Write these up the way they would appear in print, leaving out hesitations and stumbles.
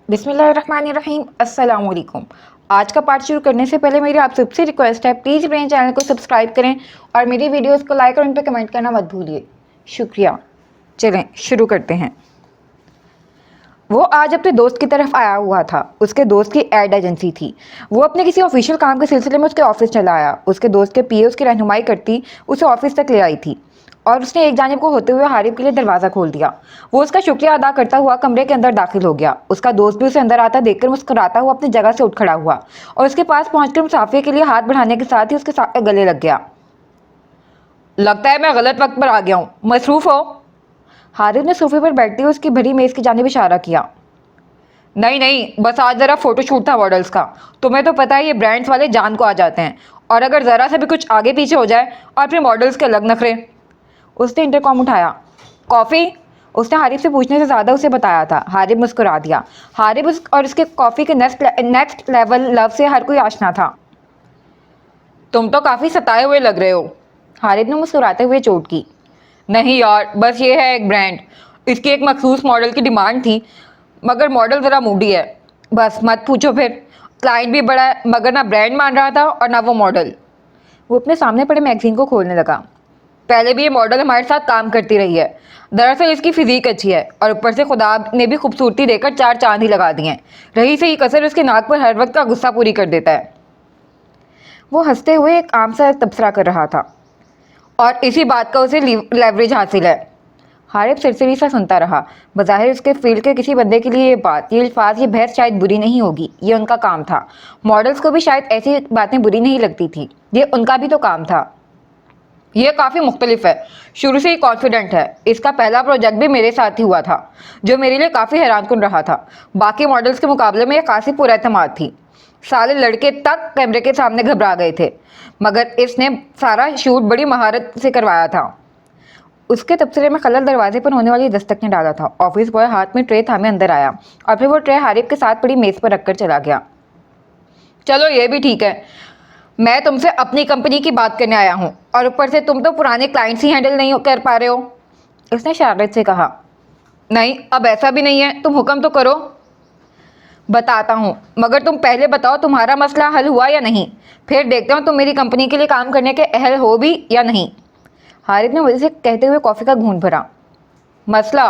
बिस्मिल्लाहिर्रहमानिर्रहीम। अस्सलाम वालेकुम। आज का पार्ट शुरू करने से पहले मेरी आप सबसे रिक्वेस्ट है, प्लीज़ मेरे चैनल को सब्सक्राइब करें और मेरी वीडियोस को लाइक और उन पर कमेंट करना मत भूलिए, शुक्रिया। चलें शुरू करते हैं। वो आज अपने दोस्त की तरफ आया हुआ था। उसके दोस्त की एड एजेंसी थी। वो अपने किसी ऑफिशियल काम के सिलसिले में उसके ऑफिस चला आया। उसके दोस्त के पीए उसकी रहनुमाई करती उसे ऑफिस तक ले आई थी और उसने एक जानिब को होते हुए हारिब के लिए दरवाज़ा खोल दिया। वो उसका शुक्रिया अदा करता हुआ कमरे के अंदर दाखिल हो गया। उसका दोस्त भी उसे अंदर आता देखकर मुस्कुराता हुआ अपनी जगह से उठ खड़ा हुआ और उसके पास पहुंचकर मुसाफिर के लिए हाथ बढ़ाने के साथ ही उसके गले लग गया। लगता है मैं गलत वक्त पर आ गया हूँ, मसरूफ़ हो? हारिब ने सोफे पर बैठते हुए उसकी भरी मेज़ की जानिब इशारा किया। नहीं नहीं, बस आज ज़रा फ़ोटोशूट था मॉडल्स का। तुम्हें तो पता है ये ब्रांड्स वाले जान को आ जाते हैं, और अगर ज़रा सा भी कुछ आगे पीछे हो जाए और फिर मॉडल्स के अलग नखरे। उसने इंटरकॉम उठाया। कॉफ़ी? उसने हारिब से पूछने से ज़्यादा उसे बताया था। हारिब मुस्कुरा दिया। हारिब और उसके कॉफ़ी के नेक्स्ट लेवल लव से हर कोई आशना था। तुम तो काफ़ी सताए हुए लग रहे हो। हारिब ने मुस्कुराते हुए चोट की। नहीं यार, बस ये है एक ब्रांड, इसकी एक मखसूस मॉडल की डिमांड थी, मगर मॉडल ज़रा मूडी है। बस मत पूछो फिर। क्लाइंट भी बड़ा है, मगर ना ब्रांड मान रहा था और ना वो मॉडल। वो अपने सामने पड़े मैगज़ीन को खोलने लगा। पहले भी ये मॉडल हमारे साथ काम करती रही है। दरअसल इसकी फ़िज़ीक अच्छी है और ऊपर से खुदा ने भी खूबसूरती देकर चार चांद ही लगा दिए हैं। रही सही कसर उसके नाक पर हर वक्त का गुस्सा पूरी कर देता है। वो हंसते हुए एक आम सा तबसरा कर रहा था। और इसी बात का उसे लेवरेज हासिल है। हारिब सिरसिरी सा सुनता रहा। बज़ाहिर उसके फील्ड के किसी बंदे के लिए ये बात, ये अल्फाज, ये बहस शायद बुरी नहीं होगी। ये उनका काम था। मॉडल्स को भी शायद ऐसी बातें बुरी नहीं लगती थी। ये उनका भी तो काम था। ये काफ़ी मुख्तलिफ है। शुरू से ही कॉन्फिडेंट है। इसका पहला प्रोजेक्ट भी मेरे साथ ही हुआ था, जो मेरे लिए काफ़ी हैरानकुन रहा था। बाकी मॉडल्स के मुकाबले में ये काफ़ी पुरएतमाद थी। सारे लड़के तक कैमरे के सामने घबरा गए थे, मगर इसने सारा शूट बड़ी महारत से करवाया था। उसके तबसरे में खलल दरवाजे पर होने वाली दस्तक ने डाला था। ऑफिस बॉय हाथ में ट्रे थामे अंदर आया और फिर वो ट्रे हारिब के साथ पड़ी मेज़ पर रखकर चला गया। चलो ये भी ठीक है, मैं तुमसे अपनी कंपनी की बात करने आया हूँ, और ऊपर से तुम तो पुराने क्लाइंट्स ही हैंडल नहीं कर पा रहे हो। उसने शरारत से कहा। नहीं, अब ऐसा भी नहीं है, तुम हुक्म तो करो। बताता हूँ, मगर तुम पहले बताओ तुम्हारा मसला हल हुआ या नहीं, फिर देखते हो तुम मेरी कंपनी के लिए काम करने के अहल हो भी या नहीं। हारिब ने वजह से कहते हुए कॉफ़ी का घूंट भरा। मसला?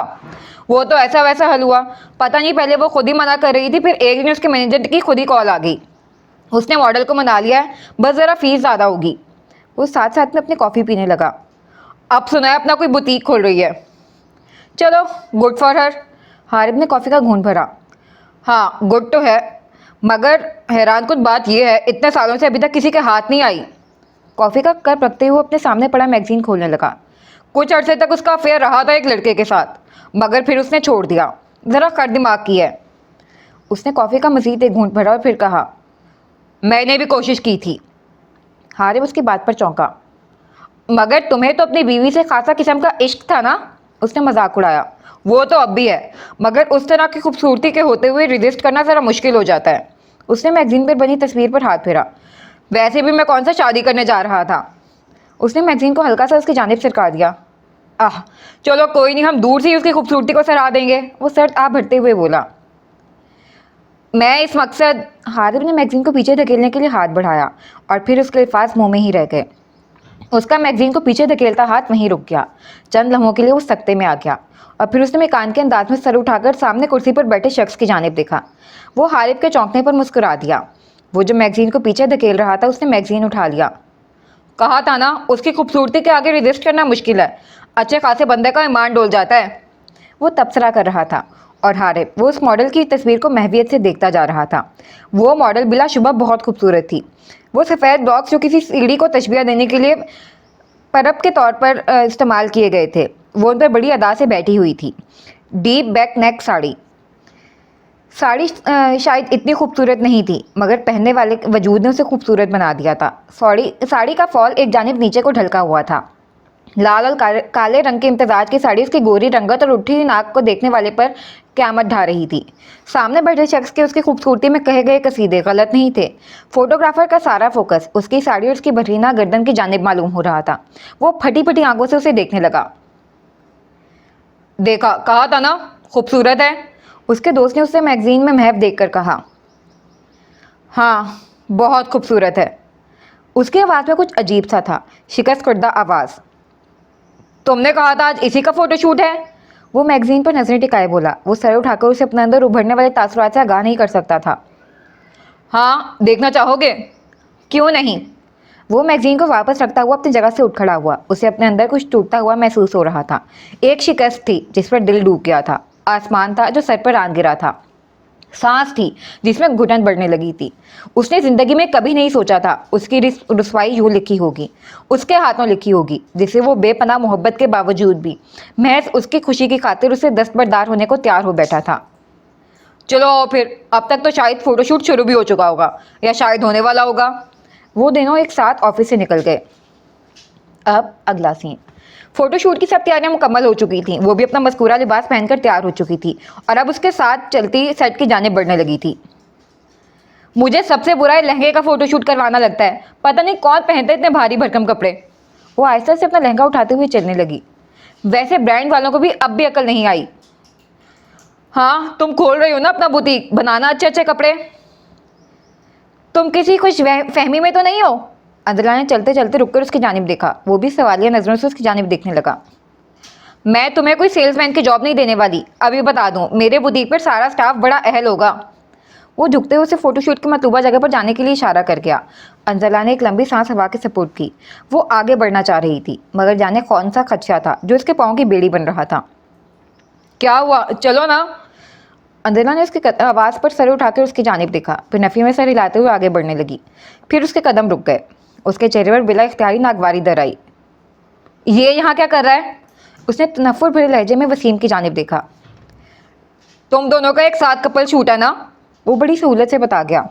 वो तो ऐसा वैसा हल हुआ। पता नहीं, पहले वो खुद ही मना कर रही थी, फिर एक दिन उसके मैनेजर की खुद ही कॉल आ गई। उसने मॉडल को मना लिया है, बस ज़रा फीस ज़्यादा होगी। वो साथ साथ में अपनी कॉफ़ी पीने लगा। अब सुना है अपना कोई बुटीक खोल रही है। चलो, गुड फॉर हर। हारिब ने कॉफ़ी का घूंट भरा। हाँ, गुड तो है, मगर हैरानकुन बात यह है, इतने सालों से अभी तक किसी के हाथ नहीं आई। कॉफ़ी का कप रखते हुए अपने सामने पड़ा मैगज़ीन खोलने लगा। कुछ अरसे तक उसका अफेयर रहा था एक लड़के के साथ, मगर फिर उसने छोड़ दिया। ज़रा खर दिमाग की है। उसने कॉफ़ी का मज़ीद एक घूंट भरा और फिर कहा, मैंने भी कोशिश की थी। हारिब उसकी बात पर चौंका। मगर तुम्हें तो अपनी बीवी से खासा किस्म का इश्क था ना? उसने मजाक उड़ाया। वो तो अब भी है, मगर उस तरह की खूबसूरती के होते हुए रिजिस्ट करना ज़रा मुश्किल हो जाता है। उसने मैगज़ीन पर बनी तस्वीर पर हाथ फेरा। वैसे भी मैं कौन सा शादी करने जा रहा था। उसने मैगज़ीन को हल्का सा उसकी जानिब सरका दिया। आह, चलो कोई नहीं, हम दूर से ही उसकी खूबसूरती को सराह देंगे। वो सर आप भरते हुए बोला। मैं इस मकसद। हारिब ने मैगज़ीन को पीछे धकेलने के लिए हाथ बढ़ाया और फिर उसके अल्फाज मुंह में ही रह गए। उसका मैगज़ीन को पीछे धकेलता हाथ वहीं रुक गया। चंद लम्हों के लिए वो सख्ते में आ गया और फिर उसने मेकान के अंदाज में सर उठाकर सामने कुर्सी पर बैठे शख्स की जानिब देखा। वो हारिब के चौंकने पर मुस्कुरा दिया। वो जो मैगज़ीन को पीछे धकेल रहा था, उसने मैगज़ीन उठा लिया। कहा था ना, उसकी खूबसूरती के आगे रिजिस्ट करना मुश्किल है। अच्छे खासे बंदे का ईमान डोल जाता है। वो तबसरा कर रहा था और हारिब वो उस मॉडल की तस्वीर को महवियत से देखता जा रहा था। वो मॉडल बिलाशुबा बहुत खूबसूरत थी। वो सफ़ेद ब्लॉक्स जो किसी सीढ़ी को तशबीह देने के लिए परब के तौर पर इस्तेमाल किए गए थे, वो उन पर बड़ी अदा से बैठी हुई थी। Deep back neck sari. Sari शायद इतनी खूबसूरत नहीं थी, मगर पहनने वाले वजूद ने उसे खूबसूरत बना दिया था। साड़ी का फॉल एक जानिब नीचे को ढलका हुआ था। लाल और काले रंग के इम्तजाज की साड़ी उसकी गोरी रंगत और उठी हुई नाक को देखने वाले पर क़यामत ढा रही थी। सामने बैठे शख्स के उसकी खूबसूरती में कहे गए कसीदे गलत नहीं थे। फोटोग्राफर का सारा फोकस उसकी साड़ी और उसकी भरीना गर्दन की जानिब मालूम हो रहा था। वो फटी फटी आंखों से उसे देखने लगा। देखा, कहा था ना खूबसूरत है। उसके दोस्त ने उससे मैगजीन में महव देखकर कहा। हाँ, बहुत खूबसूरत है। उसकी आवाज़ में कुछ अजीब सा था, शिकस्त करदा आवाज़। तुमने कहा था आज इसी का फोटोशूट है? वो मैगजीन पर नजरें टिकाए बोला। वो सर उठाकर उसे अपने अंदर उभरने वाले तासुरात से आगाह नहीं कर सकता था। हाँ, देखना चाहोगे? क्यों नहीं? वो मैगजीन को वापस रखता हुआ अपनी जगह से उठ खड़ा हुआ। उसे अपने अंदर कुछ टूटता हुआ महसूस हो रहा था। एक शिकस्त थी जिस पर दिल डूब गया था। आसमान था जो सर पर आन गिरा था। सांस थी जिसमें घुटन बढ़ने लगी थी। उसने जिंदगी में कभी नहीं सोचा था उसकी रुसवाई यूं लिखी होगी, उसके हाथों लिखी होगी, जिसे वो बेपनाह मोहब्बत के बावजूद भी महज उसकी खुशी की खातिर उसे दस्तबरदार होने को तैयार हो बैठा था। चलो फिर, अब तक तो शायद फोटोशूट शुरू भी हो चुका होगा या शायद होने वाला होगा। वो दोनों एक साथ ऑफिस से निकल गए। अब अगला सीन। फोटोशूट की सब तैयारियां मुकम्मल हो चुकी थी। वो भी अपना मस्कूरा लिबास पहनकर तैयार हो चुकी थी और अब उसके साथ चलती सेट की जानिब बढ़ने लगी थी। मुझे सबसे बुरा है लहंगे का फोटोशूट करवाना लगता है। पता नहीं कौन पहनते इतने भारी भरकम कपड़े। वो आहिस्ता से अपना लहंगा उठाते हुए चलने लगी। वैसे ब्रांड वालों को भी अब भी अकल नहीं आई। हाँ, तुम खोल रही हो ना अपना बुटीक, बनाना अच्छे अच्छे कपड़े। तुम किसी खुश फहमी में तो नहीं हो? अंजला ने चलते चलते रुककर उसकी जानिब देखा। वो भी सवालिया नजरों से उसकी जानिब देखने लगा। मैं तुम्हें कोई सेल्समैन की जॉब नहीं देने वाली, अभी बता दूं। मेरे बुटीक पर सारा स्टाफ बड़ा अहल होगा। वो झुकते हुए उसे फोटोशूट की मतलूबा जगह पर जाने के लिए इशारा कर गया। अंजला ने एक लंबी सांस हवा के सपोर्ट की। वो आगे बढ़ना चाह रही थी, मगर जाने कौन सा खदशा था जो उसके पाँव की बेड़ी बन रहा था। क्या हुआ, चलो ना। अंजना ने उसकी आवाज़ पर सर उठाकर उसकी जानिब देखा, फिर नफ़ी में सर हिलाते हुए आगे बढ़ने लगी। फिर उसके कदम रुक गए। उसके चेहरे पर बिला इख्तियारी नागवारी दर आई। ये यहाँ क्या कर रहा है? उसने तनफ्फुर भरे लहजे में वसीम की जानिब देखा। तुम दोनों का एक साथ कपल शूट है ना? वो बड़ी सहूलत से बता गया।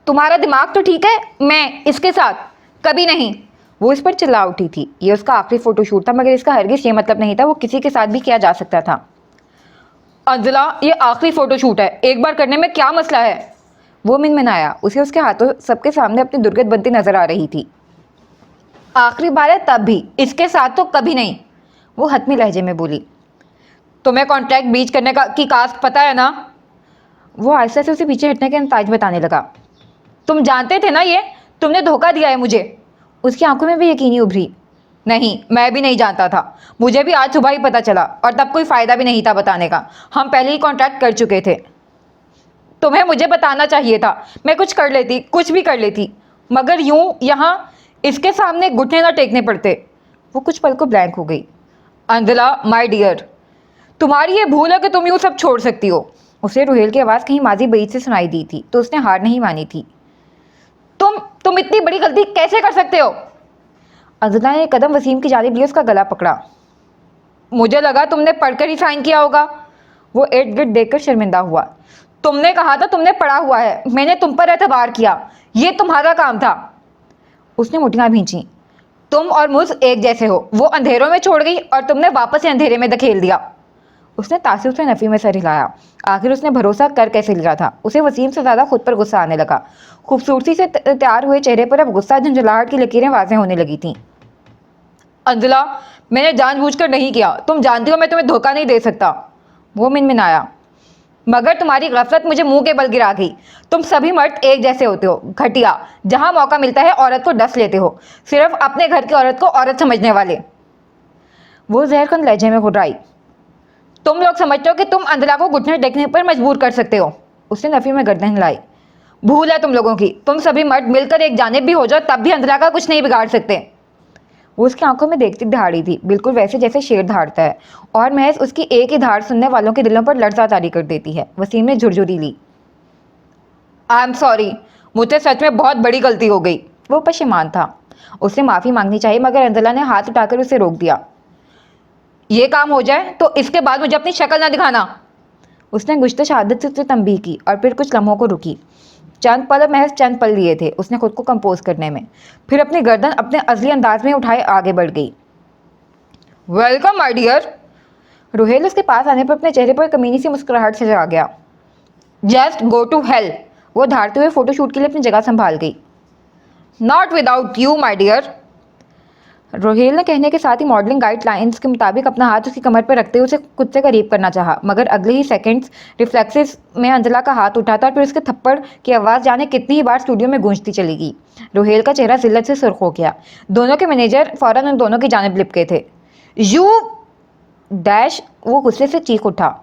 तुम्हारा दिमाग तो ठीक है? मैं इसके साथ कभी नहीं। वो इस पर चिल्ला उठी थी। ये उसका आखिरी फोटोशूट था, मगर इसका हरगिज़ ये मतलब नहीं था वो किसी के साथ भी किया जा सकता था। अंजला, ये आखिरी फोटोशूट है, एक बार करने में क्या मसला है? वो मिनमिनाया। उसे उसके हाथों सबके सामने अपनी दुर्गत बनती नजर आ रही थी। आखिरी बार है तब भी, इसके साथ तो कभी नहीं। वो हतमी लहजे में बोली। तुम्हें कॉन्ट्रैक्ट ब्रीच करने का की कास्ट पता है ना? वो आहिस्ता से उसे पीछे हटने के अंदाज बताने लगा। तुम जानते थे ना ये? तुमने धोखा दिया है मुझे। उसकी आंखों में भी यकीनी उभरी। नहीं, मैं भी नहीं जानता था। मुझे भी आज सुबह ही पता चला, और तब कोई फ़ायदा भी नहीं था बताने का। हम पहले ही कॉन्ट्रैक्ट कर चुके थे। तुम्हें मुझे बताना चाहिए था। मैं कुछ कर लेती, कुछ भी कर लेती, मगर यूं यहाँ इसके सामने घुटने ना टेकने पड़ते। वो कुछ पल को ब्लैंक हो गई। अंजला माय डियर, तुम्हारी ये भूल है कि तुम यूँ सब छोड़ सकती हो। उसे रुहेल की आवाज़ कहीं माजी बईद से सुनाई दी थी, तो उसने हार नहीं मानी थी। तुम इतनी बड़ी गलती कैसे कर सकते हो? अंजना ने कदम वसीम की जानिब लिए उसका गला पकड़ा। मुझे लगा तुमने पढ़कर ही साइन किया होगा। वो इर्द गिर्द देखकर शर्मिंदा हुआ। तुमने कहा था तुमने पढ़ा हुआ है, मैंने तुम पर एतबार किया, ये तुम्हारा काम था। उसने मुठियां भींची। तुम और मुझ एक जैसे हो। वो अंधेरों में छोड़ गई और तुमने वापस से अंधेरे में धकेल दिया। उसने तासुब से नफ़ी में सर हिलाया। आखिर उसने भरोसा कर कैसे लिया था? उसे वसीम से ज़्यादा खुद पर गुस्सा आने लगा। खूबसूरती से तैयार हुए चेहरे पर अब गुस्सा, झंझलाहट की लकीरें वाज़ेह होने लगी थीं। अंजला, मैंने जानबूझकर नहीं किया। तुम जानती हो मैं तुम्हें धोखा नहीं दे सकता। वो मिनमिनाया। मगर तुम्हारी गफलत मुझे मुंह के बल गिरा गई। तुम सभी मर्द एक जैसे होते हो, घटिया। जहां मौका मिलता है औरत को डस लेते हो, सिर्फ अपने घर की औरत को औरत समझने वाले। वो जहरखंद लहजे में घुर्राई। तुम लोग समझते हो कि तुम अंजला को घुटने टेकने पर मजबूर कर सकते हो। उसने नफ़ी में गर्दन हिलाई। भूल है तुम लोगों की। तुम सभी मर्द मिलकर एक जानिब भी हो जाओ तब भी अंजला का कुछ नहीं बिगाड़ सकते। वो उसकी आंखों में देखती दहाड़ी थी, बिल्कुल वैसे जैसे शेर दहाड़ता है, और महज उसकी एक ही धाड़ सुनने वालों के दिलों पर लर्जा तारी कर देती है। वसीम ने झुरझुरी ली। आई एम सॉरी, मुझसे सच में बहुत बड़ी गलती हो गई। वो पशेमान था। उसने माफ़ी मांगनी चाहिए, मगर अंजला ने हाथ उठाकर उसे रोक दिया। ये काम हो जाए तो इसके बाद मुझे अपनी शक्ल ना दिखाना। उसने गुश्ते शहादत से उसे तंबीह की और फिर कुछ लम्हों को रुकी। चंद पल, महज चंद पल लिए थे उसने खुद को कंपोज करने में। फिर अपनी गर्दन अपने असली अंदाज में उठाए आगे बढ़ गई। Welcome my dear. रुहेल उसके पास आने पर अपने चेहरे पर कमीनी सी मुस्कुराहट से आ गया। Just go to hell. वो धारते हुए फोटोशूट के लिए अपनी जगह संभाल गई। Not without you my dear. Rohel ने कहने के साथ ही मॉडलिंग गाइडलाइंस के मुताबिक अपना हाथ उसकी कमर पर रखते हुए उसे खुद से करीब करना चाहा, मगर अगले ही सेकंड्स रिफ्लेक्सेस में अंजला का हाथ उठा था और फिर उसके थप्पड़ की आवाज़ जाने कितनी ही बार स्टूडियो में गूंजती चली गई। रोहेल का चेहरा जिल्लत से सुर्ख हो गया। दोनों के मैनेजर फौरन उन दोनों की जानिब लिपके थे। यू डैश, वो गुस्से से चीख उठा।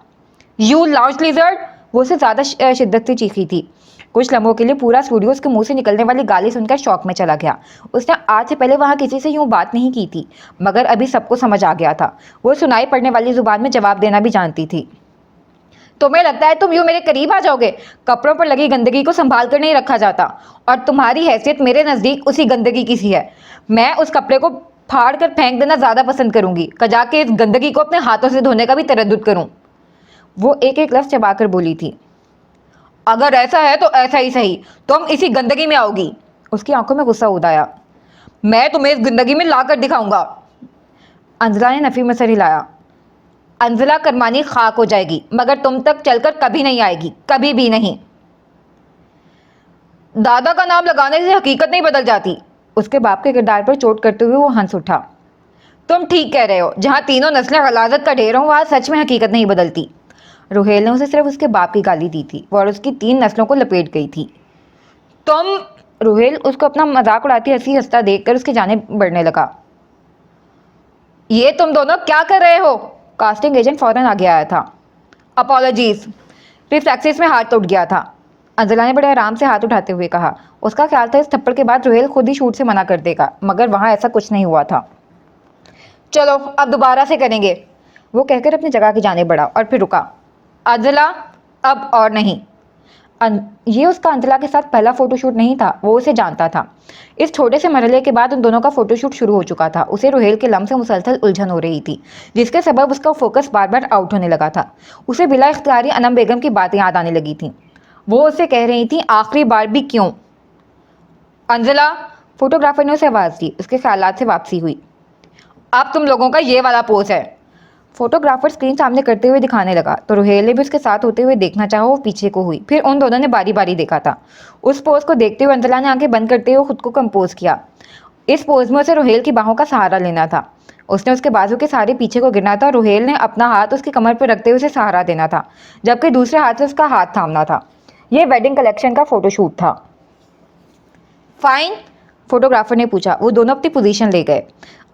यू लाउंज लिजर्ड, वो उससे ज़्यादा शिद्दत से चीखी थी। कुछ लम्हों के लिए पूरा स्टूडियो उसके मुंह से निकलने वाली गाली सुनकर शौक में चला गया। उसने आज से पहले वहाँ किसी से यूँ बात नहीं की थी, मगर अभी सबको समझ आ गया था। वो सुनाई पड़ने वाली जुबान में जवाब देना भी जानती थी। तुम्हें लगता है तुम यूँ मेरे करीब आ जाओगे? कपड़ों पर लगी गंदगी को संभाल कर नहीं रखा जाता, और तुम्हारी हैसियत मेरे नज़दीक उसी गंदगी की सी है। मैं उस कपड़े को फाड़ कर फेंक देना ज़्यादा पसंद करूंगी, कजा के इस गंदगी को अपने हाथों से धोने का भी तरद्दुद करूं। वो एक एक लफ्ज़ चबाकर बोली थी। अगर ऐसा है तो ऐसा ही सही, तुम इसी गंदगी में आओगी। उसकी आंखों में गुस्सा उदाया। मैं तुम्हें इस गंदगी में लाकर दिखाऊंगा। अंजला ने नफी में सर हिलाया। अंजला करमानी खाक हो जाएगी, मगर तुम तक चलकर कभी नहीं आएगी, कभी भी नहीं। दादा का नाम लगाने से हकीकत नहीं बदल जाती। उसके बाप के किरदार पर चोट करते हुए वो हंस उठा। तुम ठीक कह रहे हो, जहाँ तीनों नस्लें गलाजत का ढेर हों वहाँ सच में हकीकत नहीं बदलती। रोहेल ने उसे सिर्फ उसके बाप की गाली दी थी और उसकी 3 नस्लों को लपेट गई थी। तुम, रोहेल उसको अपना मजाक उड़ाती हंसी हंसता देखकर उसके जानिब बढ़ने लगा। ये तुम दोनों क्या कर रहे हो? कास्टिंग एजेंट फौरन आगे आया था। अपॉलॉजीज। रिफ्लेक्सेस में हाथ टूट गया था, अंजला ने बड़े आराम से हाथ उठाते हुए कहा। उसका ख्याल था इस थप्पड़ के बाद रोहेल खुद ही शूट से मना कर देगा, मगर वहाँ ऐसा कुछ नहीं हुआ था। चलो अब दोबारा से करेंगे, वो कहकर अपनी जगह की जाने बढ़ा और फिर रुका। अंजला, अब और नहीं। ये उसका अंजला के साथ पहला फोटोशूट नहीं था, वो उसे जानता था। इस छोटे से मरहले के बाद उन दोनों का फोटोशूट शुरू हो चुका था। उसे रोहेल के लम से मुसलसल उलझन हो रही थी, जिसके सबब उसका फोकस बार बार आउट होने लगा था। उसे बिला इख्तियारी अनम बेगम की बातें याद आने लगी थीं। वो उससे कह रही थी, आखिरी बार भी क्यों? अंजला, फोटोग्राफर ने उसे आवाज़ दी। उसके ख्यालात से वापसी हुई। अब तुम लोगों का ये वाला पोज है। फोटोग्राफर स्क्रीन सामने करते हुए दिखाने लगा तो रोहेल ने भी उसके साथ होते हुए देखना चाहा। वो पीछे को हुई, फिर उन दोनों ने बारी बारी देखा था। उस पोज को देखते हुए अंजला ने आंखें बंद करते हुए खुद को कंपोज किया। इस पोज में उसे रोहेल की बाहों का सहारा लेना था। उसने उसके बाजू के सहारे पीछे को गिरना था और रोहेल ने अपना हाथ उसकी कमर पर रखते हुए उसे सहारा देना था, जबकि दूसरे हाथ से उसका हाथ थामना था। यह वेडिंग कलेक्शन का फोटोशूट था। फाइन, फोटोग्राफर ने पूछा। वो दोनों अपनी पोजीशन ले गए।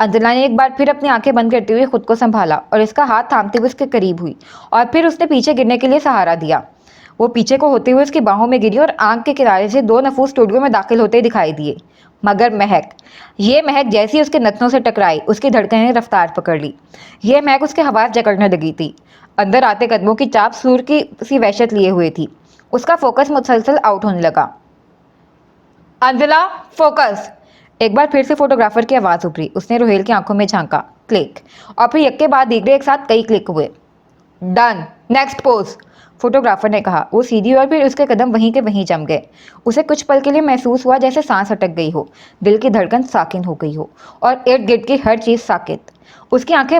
अंजला ने एक बार फिर अपनी आंखें बंद करते हुए खुद को संभाला और इसका हाथ थामते हुए उसके करीब हुई और फिर उसने पीछे गिरने के लिए सहारा दिया। वो पीछे को होते हुए उसकी बाहों में गिरी और आंख के किनारे से 2 नफूस स्टूडियो में दाखिल होते दिखाई दिए। मगर ये महक जैसी उसके नथनों से टकराई, उसकी धड़कनें ने रफ्तार पकड़ ली। यह महक उसके हवास जकड़ने लगी थी। अंदर आते कदमों की चाप सूर की सी वहशत लिए हुए थी। उसका फोकस मुसलसल आउट होने लगा। अंजला, फोकस। एक बार फिर से फोटोग्राफर की आवाज़ उभरी। उसने रोहेल की आंखों में झांका। क्लिक, और फिर एक के बाद दीगरे एक साथ कई क्लिक हुए। डन, नेक्स्ट पोज, फोटोग्राफर ने कहा। वो सीधी और फिर उसके कदम वहीं के वहीं जम गए। उसे कुछ पल के लिए महसूस हुआ जैसे सांस अटक गई हो, दिल की धड़कन साकिन हो गई हो और इर्द गिर्द की हर चीज़ साकित। उसकी आंखें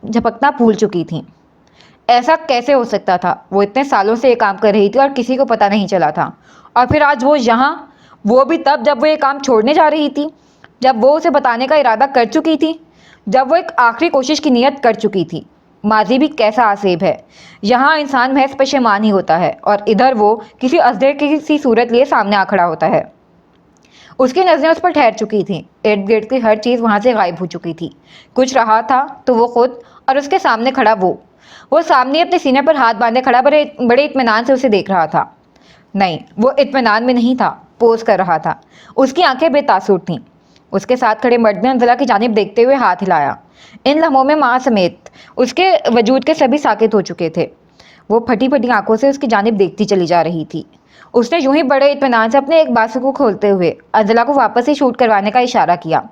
झपकना भूल चुकी थीं। ऐसा कैसे हो सकता था? वो इतने सालों से ये काम कर रही थी और किसी को पता नहीं चला था, और फिर आज वो यहाँ, वो भी तब जब वो ये काम छोड़ने जा रही थी, जब वो उसे बताने का इरादा कर चुकी थी, जब वो एक आखिरी कोशिश की नीयत कर चुकी थी। माजी भी कैसा आसेब है। यहाँ इंसान महज पशेमान ही होता है और इधर वो किसी अजगर की सी सूरत लिए सामने आ खड़ा होता है। उसकी नज़रें उस पर ठहर चुकी थीं। इर्द गिर्द की हर चीज़ वहाँ से गायब हो चुकी थी। कुछ रहा था तो वो खुद, और उसके सामने खड़ा वो सामने अपने सीने पर हाथ बांधे खड़ा बड़े इत्मीनान से उसे देख रहा था। नहीं, वो इत्मीनान में नहीं था, पोज कर रहा था। उसकी आंखें बेतासुर थीं। उसके साथ खड़े मर्द ने अंजला की जानिब देखते हुए हाथ हिलाया। इन लम्हों में माँ समेत उसके वजूद के सभी साकित हो चुके थे। वो फटी फटी आंखों से उसकी जानिब देखती चली जा रही थी। उसने यूं ही बड़े इत्मीनान से अपने एक बाजू को खोलते हुए अंजला को वापस ही शूट करवाने का इशारा किया।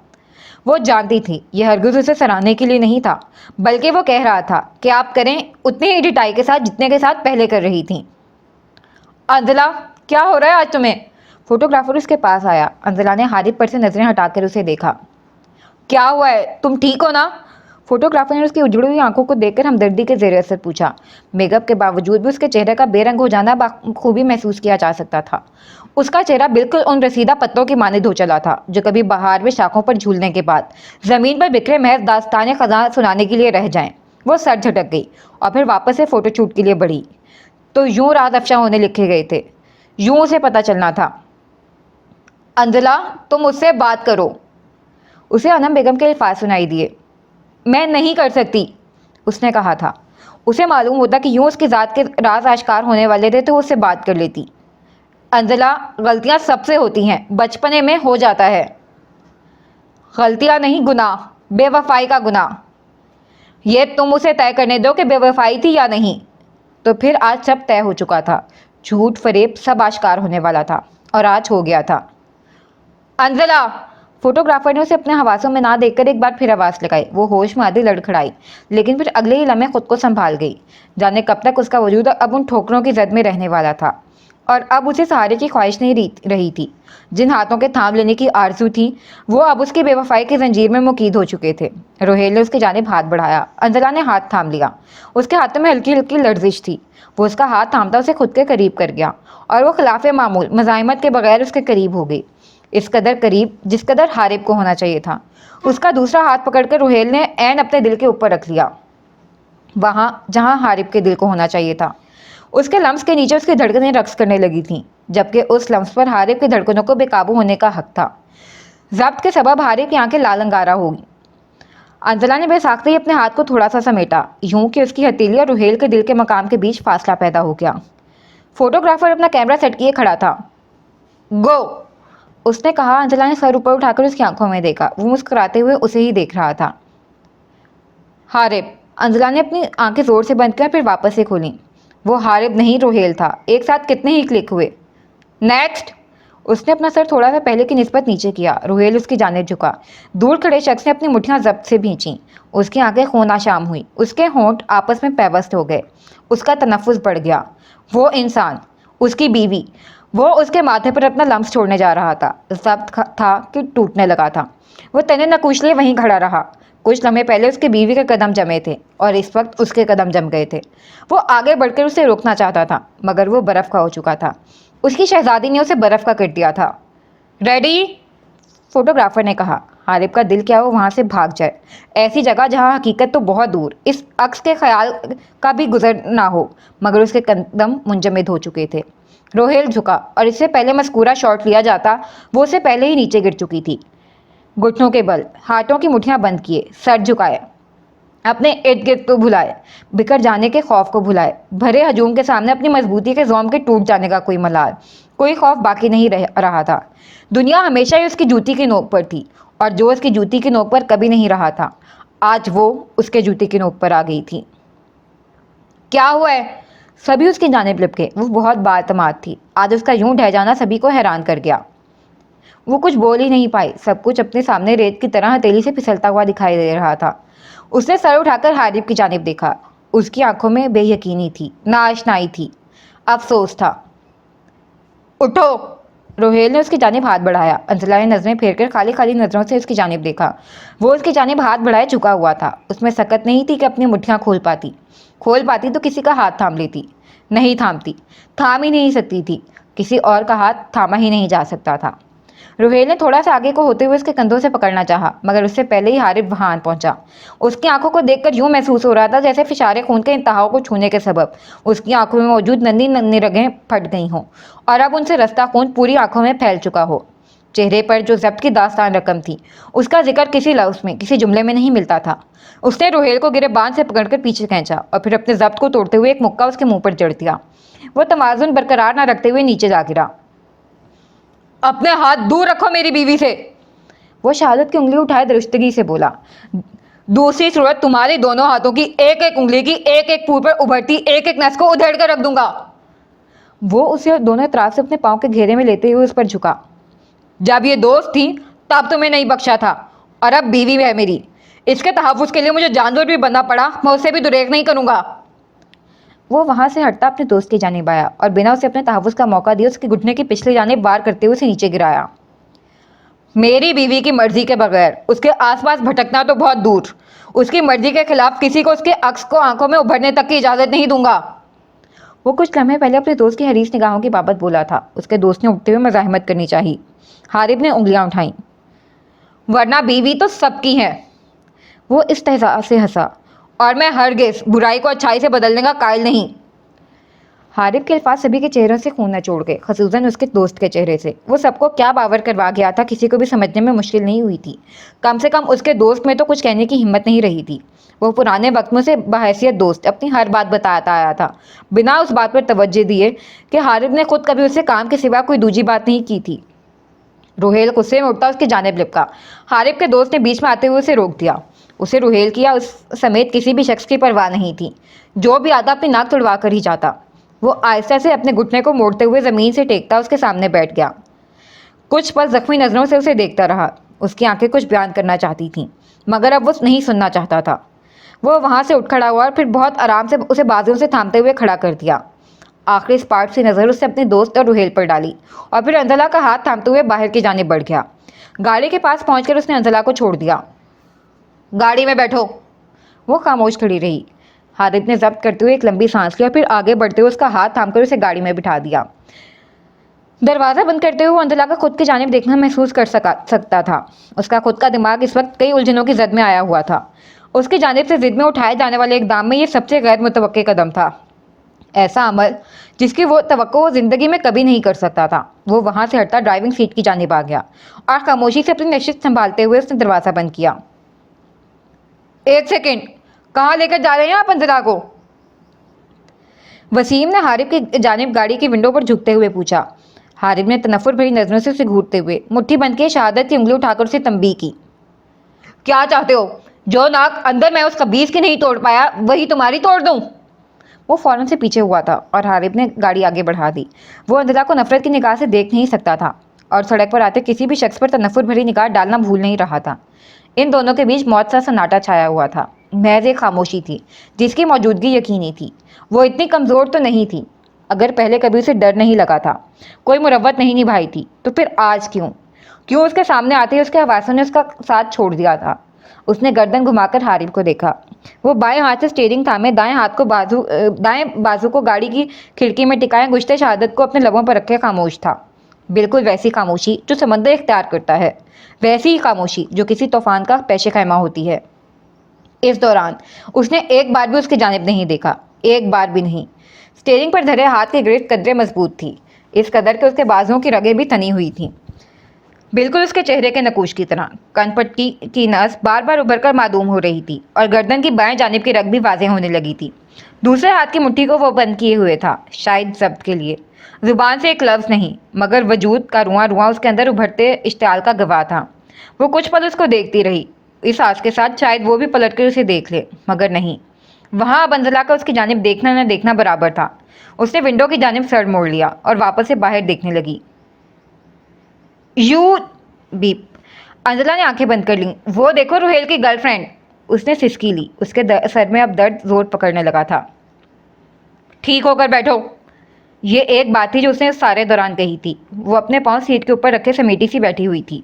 वो जानती थी यह हरगिज़ उसे सराहने के लिए नहीं था, बल्कि वो कह रहा था कि आप करें उतनी ही डिटाई के साथ जितने के साथ पहले कर रही थी। अंजला, क्या हो रहा है आज तुम्हें? फोटोग्राफर उसके पास आया। अंजला ने हारिब पर से नजरें हटाकर उसे देखा। क्या हुआ है, तुम ठीक हो ना? फोटोग्राफर ने उसकी उजड़ी हुई आंखों को देखकर हमदर्दी के जेर असर पूछा। मेकअप के बावजूद भी उसके चेहरे का बेरंग हो जाना खूबी महसूस किया जा सकता था। उसका चेहरा बिल्कुल उन रसीदा पत्तों की मानिंद हो चला था जो कभी बहार में शाखों पर झूलने के बाद जमीन पर बिखरे महज दास्तान खजा सुनाने के लिए रह जाएं। वो सर झटक गई और फिर वापस से फोटो शूट के लिए बढ़ी। तो यूं रात अफशा होने लिखे गए थे, यूं उसे पता चलना था। अंजला, तुम मुझसे बात करो। उसे अनम बेगम के अल्फाज सुनाई दिए। मैं नहीं कर सकती, उसने कहा था। उसे मालूम होता कि यूं उसकी ज़ात के राज आश्कार होने वाले थे तो उससे बात कर लेती। अंजला, गलतियां सबसे होती हैं, बचपने में हो जाता है। गलतियां नहीं, गुनाह, बेवफाई का गुनाह। ये तुम उसे तय करने दो कि बेवफाई थी या नहीं। तो फिर आज सब तय हो चुका था। झूठ फरेब सब आश्कार होने वाला था और आज हो गया था। अंजला, फोटोग्राफर ने उसे अपने हवासों में ना देखकर एक बार फिर आवाज़ लगाई। वो होश में आधी लड़खड़ाई, लेकिन फिर अगले ही लम्हे खुद को संभाल गई। जाने कब तक उसका वजूद अब उन ठोकरों की जद में रहने वाला था और अब उसे सहारे की ख्वाहिश नहीं रही थी। जिन हाथों के थाम लेने की आरजू थी वो अब उसकी बेवफाई की जंजीर में मुकीद हो चुके थे। रोहेल ने उसकी जानिब हाथ बढ़ाया। अंजला ने हाथ थाम लिया। उसके हाथों में हल्की हल्की लर्जिश थी। वो उसका हाथ थामता उसे खुद के करीब कर गया और वो खिलाफे मामूल मज़ाहिमत के बगैर उसके करीब हो गई। इस कदर करीब जिस कदर हारिब को होना चाहिए था। उसका दूसरा हाथ पकड़कर रोहेल ने ऐन अपने दिल के ऊपर रख लिया, वहाँ जहाँ हारिब के दिल को होना चाहिए था। उसके लम्स के नीचे उसकी धड़कनें रक्स करने लगी थीं, जबकि उस लम्स पर हारिब की धड़कनों को बेकाबू होने का हक था। जब्त के सबब हारिब की आंखें लाल अंगारा होगी। अंजला ने बेसाख्ते ही अपने हाथ को थोड़ा सा समेटा, यूं कि उसकी हथेली और रुहेल के दिल के मकाम के बीच फासला पैदा हो गया। फोटोग्राफर अपना कैमरा सेट किए खड़ा था। गो, उसने कहा। अंजला ने सर ऊपर उठाकर उसकी आंखों में देखा। वो मुस्कुराते हुए उसे ही देख रहा था। हारिब, अंजला ने अपनी आंखें जोर से बंद की और फिर वापस से खोली। वो हारिब नहीं, रोहेल था। एक साथ कितने ही क्लिक हुए। नेक्स्ट, उसने अपना सर थोड़ा सा पहले की निस्बत नीचे किया। रोहेल उसकी जानिब झुका। दूर खड़े शख्स ने अपनी मुट्ठियां जब्त से भींची। उसकी आंखें खूनाशाम हुई। उसके होंठ आपस में पैवस्त हो गए। उसका तनफ्फुस बढ़ गया। वो इंसान, उसकी बीवी, वो उसके माथे पर अपना लम्स छोड़ने जा रहा था। जब्त था कि टूटने लगा था। वो तने नकुशले वहीं खड़ा रहा। कुछ लम्हे पहले उसके बीवी के कदम जमे थे और इस वक्त उसके कदम जम गए थे। वो आगे बढ़कर उसे रोकना चाहता था मगर वो बर्फ़ का हो चुका था। उसकी शहजादी ने उसे बर्फ़ का कर दिया था। रेडी, फोटोग्राफर ने कहा। हारिब का दिल क्या वो वहाँ से भाग जाए, ऐसी जगह जहाँ हकीकत तो बहुत दूर, इस अक्स के ख्याल का भी गुजर ना हो, मगर उसके कदम मुंजमद हो चुके थे। रोहेल झुका और इससे पहले मस्कूरा शॉट लिया जाता वो उससे पहले ही नीचे गिर चुकी थी। घुटनों के बल, हाथों की मुठ्ठियां बंद किए, सर झुकाए, अपने इर्द गिर्द को भुलाए, बिखर जाने के खौफ को भुलाए। भरे हजूम के सामने अपनी मजबूती के जोम के टूट जाने का कोई मलाल, कोई खौफ बाकी नहीं रहा था। दुनिया हमेशा ही उसकी जूती की नोक पर थी और जो उसकी जूती की नोक पर कभी नहीं रहा था, आज वो उसके जूती की नोक पर आ गई थी। क्या हुआ है? सभी उसकी जानिब लिपके। वो बहुत बातमाद थी। आज उसका यूं ढह जाना सभी को हैरान कर गया। वो कुछ बोल ही नहीं पाई। सब कुछ अपने सामने रेत की तरह हथेली से फिसलता हुआ दिखाई दे रहा था। उसने सर उठाकर हारिब की जानिब देखा। उसकी आंखों में बेयकीनी थी, नाआशनाई थी, अफसोस था। उठो, रोहेल ने उसकी जानिब हाथ बढ़ाया। अंजला ने नजरें फेरकर खाली खाली नजरों से उसकी जानिब देखा। वो उसकी जानिब हाथ बढ़ाए झुका हुआ था। उसमें सकत नहीं थी कि अपनी मुट्ठियां खोल पाती तो किसी का हाथ थाम लेती। नहीं थामती, थाम ही नहीं सकती थी। किसी और का हाथ थामा ही नहीं जा सकता था। रोहेल ने थोड़ा सा आगे को होते हुए उसके कंधों से पकड़ना चाहा, मगर उससे पहले ही हारिब वहां पहुंचा। उसकी आंखों को देखकर यूं महसूस हो रहा था जैसे फिशारे खून के इंतहाओं को छूने के सबब उसकी आंखों में मौजूद नन्ही नन्ही रगें फट गई हों और अब उनसे रस्ता खून पूरी आंखों में फैल चुका हो। चेहरे पर जो जब्त की दास्तान रकम थी, उसका जिक्र किसी लफ्ज़ में, किसी जुमले में नहीं मिलता था। उसने रोहेल को गिरबान से पकड़कर पीछे खींचा और फिर अपने जब्त को तोड़ते हुए एक मुक्का उसके मुंह पर जड़ दिया। वो तवाज़ुन बरकरार न रखते हुए नीचे जा गिरा। अपने हाथ दूर रखो मेरी बीवी से, वो शहादत की उंगली उठाए दुरुस्तगी से बोला। दूसरी सूरत तुम्हारे दोनों हाथों की एक एक उंगली की एक एक पूर पर उभरती एक एक नस को उधेड़ कर रख दूंगा। वो उसे दोनों तरफ से अपने पांव के घेरे में लेते हुए उस पर झुका। जब ये दोस्त थी तब तुम्हें नहीं बख्शा था और अब बीवी है मेरी। इसके तहफ़्फ़ुज़ के लिए मुझे जानवर भी बनना पड़ा, मैं उससे भी दुरेक नहीं करूंगा। वो वहां से हटता अपने दोस्त की जानिब आया और बिना उसे अपने तहफ़्फ़ुज़ का मौका दिए उसके घुटने की पिछली जानिब वार करते हुए उसे नीचे गिराया। मेरी बीवी की मर्जी के बगैर उसके आसपास भटकना तो बहुत दूर, उसकी मर्जी के खिलाफ किसी को उसके अक्स को आंखों में उभरने तक की इजाज़त नहीं दूंगा। वो कुछ लम्हे पहले अपने दोस्त की हरीश निगाहों की बाबत बोला था। उसके दोस्त ने उठते हुए मज़ाहमत करनी चाहिए। हारिब ने उंगलियां उठाईं। वरना बीवी तो सबकी है। वो इस्तेहज़ा से हंसा। और मैं हरगिज़ बुराई को अच्छाई से बदलने का कायल नहीं। हारिब के अल्फाज सभी के चेहरों से खून नचोड़ गए, खसूसन उसके दोस्त के चेहरे से। वो सबको क्या बावर करवा गया था, किसी को भी समझने में मुश्किल नहीं हुई थी। कम से कम उसके दोस्त में तो कुछ कहने की हिम्मत नहीं रही थी। वो पुराने वक्त में से बहैसियत दोस्त अपनी हर बात बताता आया था, बिना उस बात पर तवज्जो दिए कि हारिब ने खुद कभी उससे काम के सिवा कोई दूसरी बात नहीं की थी। रुहेल गुस्से में उठता उसकी जानिब लिपका। हारिब के दोस्त ने बीच में आते हुए उसे रोक दिया। उसे रुहेल की या उस समेत किसी भी शख्स की परवाह नहीं थी। जो भी आता अपनी नाक तुड़वा कर ही जाता। वो आहिस्ता से अपने घुटने को मोड़ते हुए ज़मीन से टेकता उसके सामने बैठ गया। कुछ पल जख्मी नज़रों से उसे देखता रहा। उसकी आंखें कुछ बयान करना चाहती थीं, मगर अब वो नहीं सुनना चाहता था। वो वहाँ से उठ खड़ा हुआ और फिर बहुत आराम से उसे बाजुओं से थामते हुए खड़ा कर दिया। आखिरी स्पार्ट सी नज़र उसने अपने दोस्त और रुहेल पर डाली और फिर अंजला का हाथ थामते हुए बाहर की जानिब बढ़ गया। गाड़ी के पास पहुंचकर उसने अंजला को छोड़ दिया। गाड़ी में बैठो। वो खामोश खड़ी रही। हारिब ने जब्त करते हुए एक लंबी सांस ली और फिर आगे बढ़ते हुए उसका हाथ थामकर उसे गाड़ी में बिठा दिया। दरवाज़ा बंद करते हुए वो अंजला का खुद की जानिब देखना महसूस कर सकता था। उसका खुद का दिमाग इस वक्त कई उलझनों की जद में आया हुआ था। उसकी जानिब से जिद में उठाए जाने वाले इक़दाम में ये सबसे गैर मुतवक्के कदम था। ऐसा अमल जिसकी वो तवक्को वो ज़िंदगी में कभी नहीं कर सकता था। वो वहाँ से हटता ड्राइविंग सीट की जानिब आ गया और खामोशी से अपनी नशिस्त संभालते हुए उसने दरवाज़ा बंद किया। एक सेकेंड, कहाँ लेकर जा रहे हैं आप अंजला को? वसीम ने हारिब की जानिब गाड़ी की विंडो पर झुकते हुए पूछा। हारिब ने तनफ्फुर भरी नजरों से उसे घूरते हुए मुट्ठी बंद के शहादत की उंगली उठाकर उसे तंबीह की। क्या चाहते हो? जो नाक अंदर मैं उस खबीज की नहीं तोड़ पाया, वही तुम्हारी तोड़ दूं? वो फौरन से पीछे हुआ था और हारिब ने गाड़ी आगे बढ़ा दी। वो अंजला को नफरत की निगाह से देख नहीं सकता था और सड़क पर आते किसी भी शख्स पर तनफ्फुर भरी निगाह डालना भूल नहीं रहा था। इन दोनों के बीच मौत सा सन्नाटा छाया हुआ था। महज एक खामोशी थी जिसकी मौजूदगी यकीनी थी। वो इतनी कमज़ोर तो नहीं थी। अगर पहले कभी उसे डर नहीं लगा था, कोई मुरव्वत नहीं निभाई थी, तो फिर आज क्यों उसके सामने आते ही उसके हवासों ने उसका साथ छोड़ दिया था। उसने गर्दन घुमाकर हारिब को देखा। वो बाएं हाथ से स्टीयरिंग थामे दाएं बाजू को गाड़ी की खिड़की में टिकाए गुश्ते शहादत को अपने लबों पर रखे खामोश था। बिल्कुल वैसी खामोशी जो समंदर इख्तियार करता है, वैसी ही खामोशी जो किसी तूफान का पेशे खैमा होती है। इस दौरान उसने एक बार भी उसकी जानिब नहीं देखा, एक बार भी नहीं। स्टीयरिंग पर धरे हाथ की ग्रिप कदरे मजबूत थी, इस कदर के उसके बाजुओं की रगें भी तनी हुई थीं, बिल्कुल उसके चेहरे के नकूश की तरह। कनपट्टी की नस बार बार उभरकर मादूम हो रही थी और गर्दन की बाएं जानिब की रग भी वाज़ेह होने लगी थी। दूसरे हाथ की मुट्ठी को वो बंद किए हुए था, शायद जब्त के लिए। जुबान से एक लफ्ज़ नहीं, मगर वजूद का रुआं रुआं उसके अंदर उभरते इश्तियाल का गवाह था। वो कुछ पल उसको देखती रही, इस आस के साथ शायद वो भी पलट कर उसे देख ले, मगर नहीं। वहाँ अब अंजला का उसकी जानिब देखना न देखना बराबर था। उसने विंडो की जानिब सर मोड़ लिया और वापस से बाहर देखने लगी। You beep. अंजला ने आंखें बंद कर लीं। वो देखो रुहेल की गर्लफ्रेंड। उसने सिसकी ली। उसके सर में अब दर्द जोर पकड़ने लगा था। ठीक होकर बैठो। ये एक बात थी जो उसने सारे दौरान कही थी। वो अपने पाँव सीट के ऊपर रखे समेटी सी बैठी हुई थी।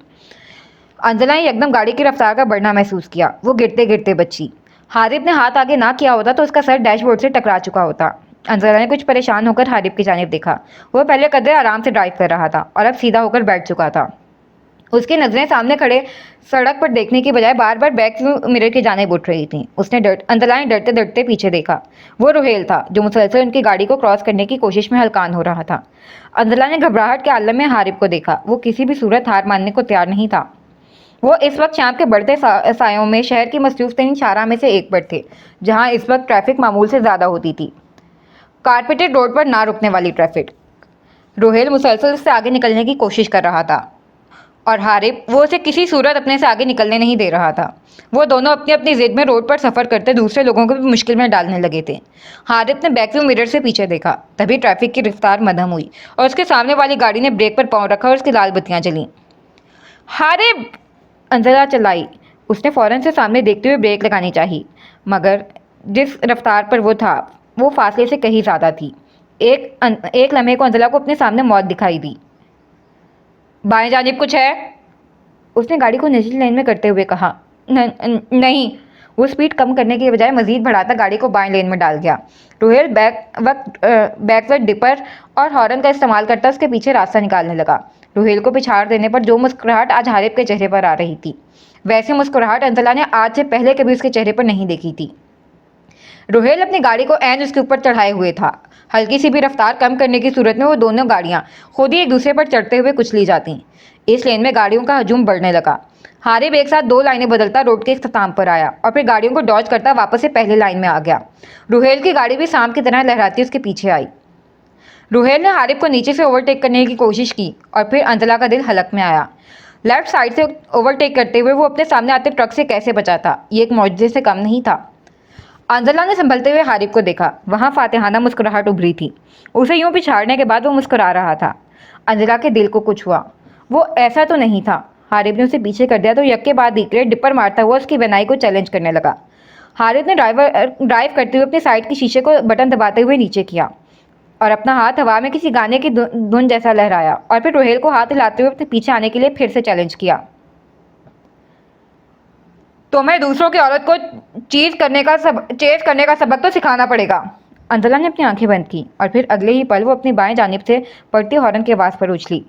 अंजला ने एकदम गाड़ी की रफ्तार का बढ़ना महसूस किया। वो गिरते गिरते बची। हारिब ने हाथ आगे ना किया होता तो उसका सर डैशबोर्ड से टकरा चुका होता। अंजला ने कुछ परेशान होकर हारिब की जानिब देखा। वो पहले कदरे आराम से ड्राइव कर रहा था और अब सीधा होकर बैठ चुका था। उसकी नज़रें सामने खड़े सड़क पर देखने की बजाय बार बार बैक मिरर की जानिब उठ रही थीं। अंजला ने डरते डरते पीछे देखा। वो रुहेल था जो मुसलसल उनकी गाड़ी को क्रॉस करने की कोशिश में हलकान हो रहा था। अंजला ने घबराहट के आलम में हारिब को देखा। वो किसी भी सूरत हार मानने को तैयार नहीं था। वो इस वक्त शाम के बढ़ते सायों में शहर की मसरूफ तरीन शाहराह में से एक पर थे, जहाँ इस वक्त ट्रैफिक मामूल से ज़्यादा होती थी। कारपेटेड रोड पर ना रुकने वाली ट्रैफिक। रुहेल मुसलसल उससे आगे निकलने की कोशिश कर रहा था और हारिब वो उसे किसी सूरत अपने से आगे निकलने नहीं दे रहा था। वो दोनों अपनी अपनी जिद में रोड पर सफ़र करते दूसरे लोगों को भी मुश्किल में डालने लगे थे। हारिब ने बैकव्यू मिरर से पीछे देखा, तभी ट्रैफिक की रफ्तार मध्यम हुई और उसके सामने वाली गाड़ी ने ब्रेक पर पाँव रखा और उसकी लाल बत्तियाँ जलीं। हारिब! अंजला चिल्लाई। उसने फ़ौरन से सामने देखते हुए ब्रेक लगानी चाहिए, मगर जिस रफ्तार पर वो था वो फासले से कहीं ज़्यादा थी। एक लम्हे को अंजला को अपने सामने मौत दिखाई दी। बाएं जानिब कुछ है? उसने गाड़ी को निचली लाइन में करते हुए कहा। नहीं। वो स्पीड कम करने की बजाय मजीद बढ़ाता गाड़ी को बाएं लेन में डाल गया। रोहेल बैकवर्ड डिपर और हॉर्न का इस्तेमाल करता उसके पीछे रास्ता निकालने लगा। रोहेल को पिछाड़ देने पर जो मुस्कुराहट आज हारिब के चेहरे पर आ रही थी, वैसी मुस्कुराहट अंजला ने आज से पहले कभी उसके चेहरे पर नहीं देखी थी। रोहेल अपनी गाड़ी को ऐन उसके ऊपर चढ़ाए हुए था। हल्की सी भी रफ्तार कम करने की सूरत में वो दोनों गाड़ियां खुद ही एक दूसरे पर चढ़ते हुए कुचली जाती। इस लेन में गाड़ियों का हजूम बढ़ने लगा। हारिब एक साथ दो लाइनें बदलता रोड के इख्तिताम पर आया और फिर गाड़ियों को डॉज करता वापस से पहली लाइन में आ गया। रोहेल की गाड़ी भी सांप की तरह लहराती उसके पीछे आई। रोहेल ने हारिब को नीचे से ओवरटेक करने की कोशिश की और फिर अंजला का दिल हलक में आया। लेफ्ट साइड से ओवरटेक करते हुए वो अपने सामने आते ट्रक से कैसे बचा था, ये एक मौजूदे से कम नहीं था। अंजला ने संभलते हुए हारिब को देखा। वहाँ फातिहाना मुस्कुराहट उभरी थी। उसे यूं पिछाड़ने के बाद वो मुस्कुरा रहा था। अंजला के दिल को कुछ हुआ। वो ऐसा तो नहीं था। हारिब ने उसे पीछे कर दिया तो यक्के बाद दीकरे डिपर मारता हुआ उसकी बनाई को चैलेंज करने लगा। हारिब ने ड्राइव करते हुए अपने साइड के शीशे को बटन दबाते हुए नीचे किया और अपना हाथ हवा में किसी गाने की धुन जैसा लहराया और फिर रोहेल को हाथ हिलाते हुए अपने पीछे आने के लिए फिर से चैलेंज किया। तो मैं दूसरों की औरत को चेज करने का सबक तो सिखाना पड़ेगा। अंजला ने अपनी आंखें बंद की और फिर अगले ही पल वो अपनी बाएं जानिब से पड़ती हॉर्न की आवाज़ पर उछली।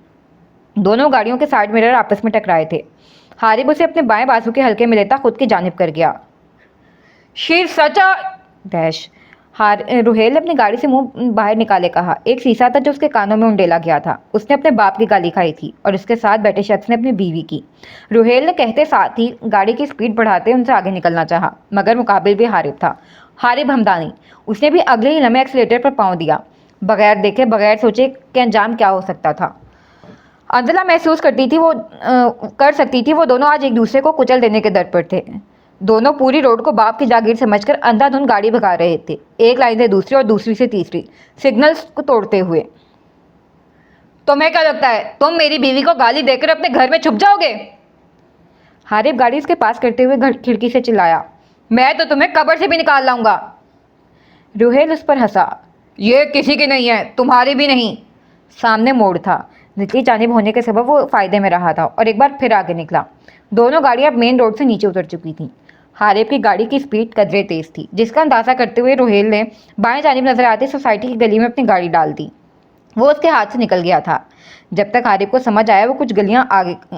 दोनों गाड़ियों के साइड मिरर आपस में टकराए थे। हारिब उसे अपने बाएं बाजू के हल्के में लेता खुद की जानिब कर गया। She such a dash. Rohel ने अपनी गाड़ी से मुंह बाहर निकाले कहा। एक शीशा था जो उसके कानों में उंडेला गया था। उसने अपने बाप की गाली खाई थी और उसके साथ बैठे शख्स ने अपनी बीवी की। रोहेल ने कहते साथ ही गाड़ी की स्पीड बढ़ाते उनसे आगे निकलना चाहा, मगर मुकाबिल भी हारिब था। हारिब हमदानी। उसने भी अगले ही लम्हे एक्सीलेटर पर पाँव दिया, बगैर देखे बगैर सोचे कि अंजाम क्या हो सकता था। अंजला महसूस कर सकती थी वो दोनों आज एक दूसरे को कुचल देने के दर पर थे। दोनों पूरी रोड को बाप की जागीर समझकर अंधाधुंध गाड़ी भगा रहे थे, एक लाइन से दूसरी और दूसरी से तीसरी, सिग्नल्स को तोड़ते हुए। तुम्हें क्या लगता है तुम मेरी बीवी को गाली देकर अपने घर में छुप जाओगे? हारिब गाड़ी उसके पास करते हुए खिड़की से चिल्लाया। मैं तो तुम्हें कब्र से भी निकाल लाऊंगा। रोहेल उस पर हंसा। ये किसी की नहीं है, तुम्हारी भी नहीं। सामने मोड़ था। निचली जानिब होने के सबब वो फायदे में रहा था और एक बार फिर आगे निकला। दोनों गाड़ियां अब मेन रोड से नीचे उतर चुकी थीं। हारिब की गाड़ी की स्पीड कदरे तेज थी, जिसका अंदाजा करते हुए रोहेल ने बाएं जानिब नजर आती सोसाइटी की गली में अपनी गाड़ी डाल दी। वो उसके हाथ से निकल गया था। जब तक हारिब को समझ आया वो कुछ गलियां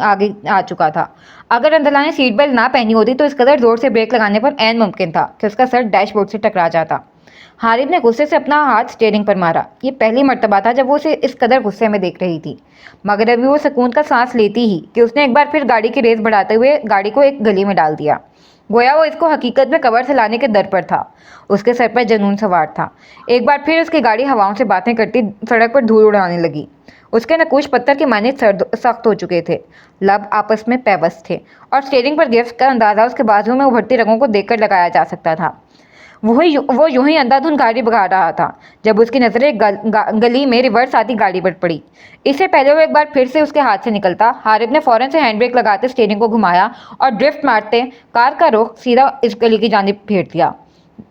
आगे आ चुका था। अगर अंजला ने सीट बेल्ट ना पहनी होती तो इस कदर जोर से ब्रेक लगाने पर ऐन मुमकिन था कि उसका सर डैशबोर्ड से टकरा जाता। हारिब ने गुस्से से अपना हाथ स्टीयरिंग पर मारा। ये पहली मर्तबा था जब वो उसे इस कदर गुस्से में देख रही थी, मगर अभी वो सुकून का सांस लेती ही कि उसने एक बार फिर गाड़ी की रेस बढ़ाते हुए गाड़ी को एक गली में डाल दिया। गोया वो इसको हकीकत में कवर से लाने के दर पर था। उसके सर पर जुनून सवार था। एक बार फिर उसकी गाड़ी हवाओं से बातें करती सड़क पर धूल उड़ाने लगी। उसके नकूश पत्थर के माने सख्त हो चुके थे, लब आपस में पैबस थे और स्टीयरिंग पर गिरफ्त का अंदाजा उसके बाजुओं में उभरती रगों को देखकर लगाया जा सकता था। वो यूं ही अंधाधुंध गाड़ी भगा रहा था जब उसकी नज़रें गली में रिवर्स आती गाड़ी पर पड़ी। इससे पहले वो एक बार फिर से उसके हाथ से निकलता, हारिब ने फौरन से हैंड ब्रेक लगाते स्टीयरिंग को घुमाया और ड्रिफ्ट मारते कार का रुख सीधा इस गली की जानिब फेर दिया।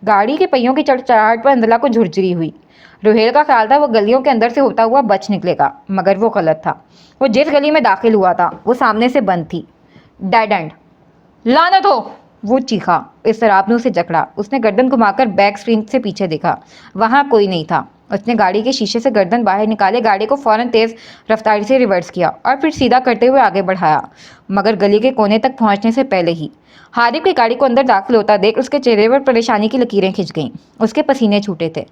गाड़ी के पहियों की चढ़चढ़ाहट पर अंजला को झुरझुरी हुई। रोहेल का ख्याल था वो गलियों के अंदर से होता हुआ बच निकलेगा, मगर वो गलत था। वो जिस गली में दाखिल हुआ था वो सामने से बंद थी। Dead and. लानत हो, वो चीखा। इस तरह आपने उसे जकड़ा। उसने गर्दन घुमाकर बैक स्क्रीन से पीछे देखा। वहाँ कोई नहीं था। उसने गाड़ी के शीशे से गर्दन बाहर निकाले, गाड़ी को फौरन तेज रफ्तारी से रिवर्स किया और फिर सीधा करते हुए आगे बढ़ाया, मगर गली के कोने तक पहुंचने से पहले ही हारिब की गाड़ी को अंदर दाखिल होता देख उसके चेहरे पर परेशानी की लकीरें खिंच गईं। उसके पसीने छूटे थे।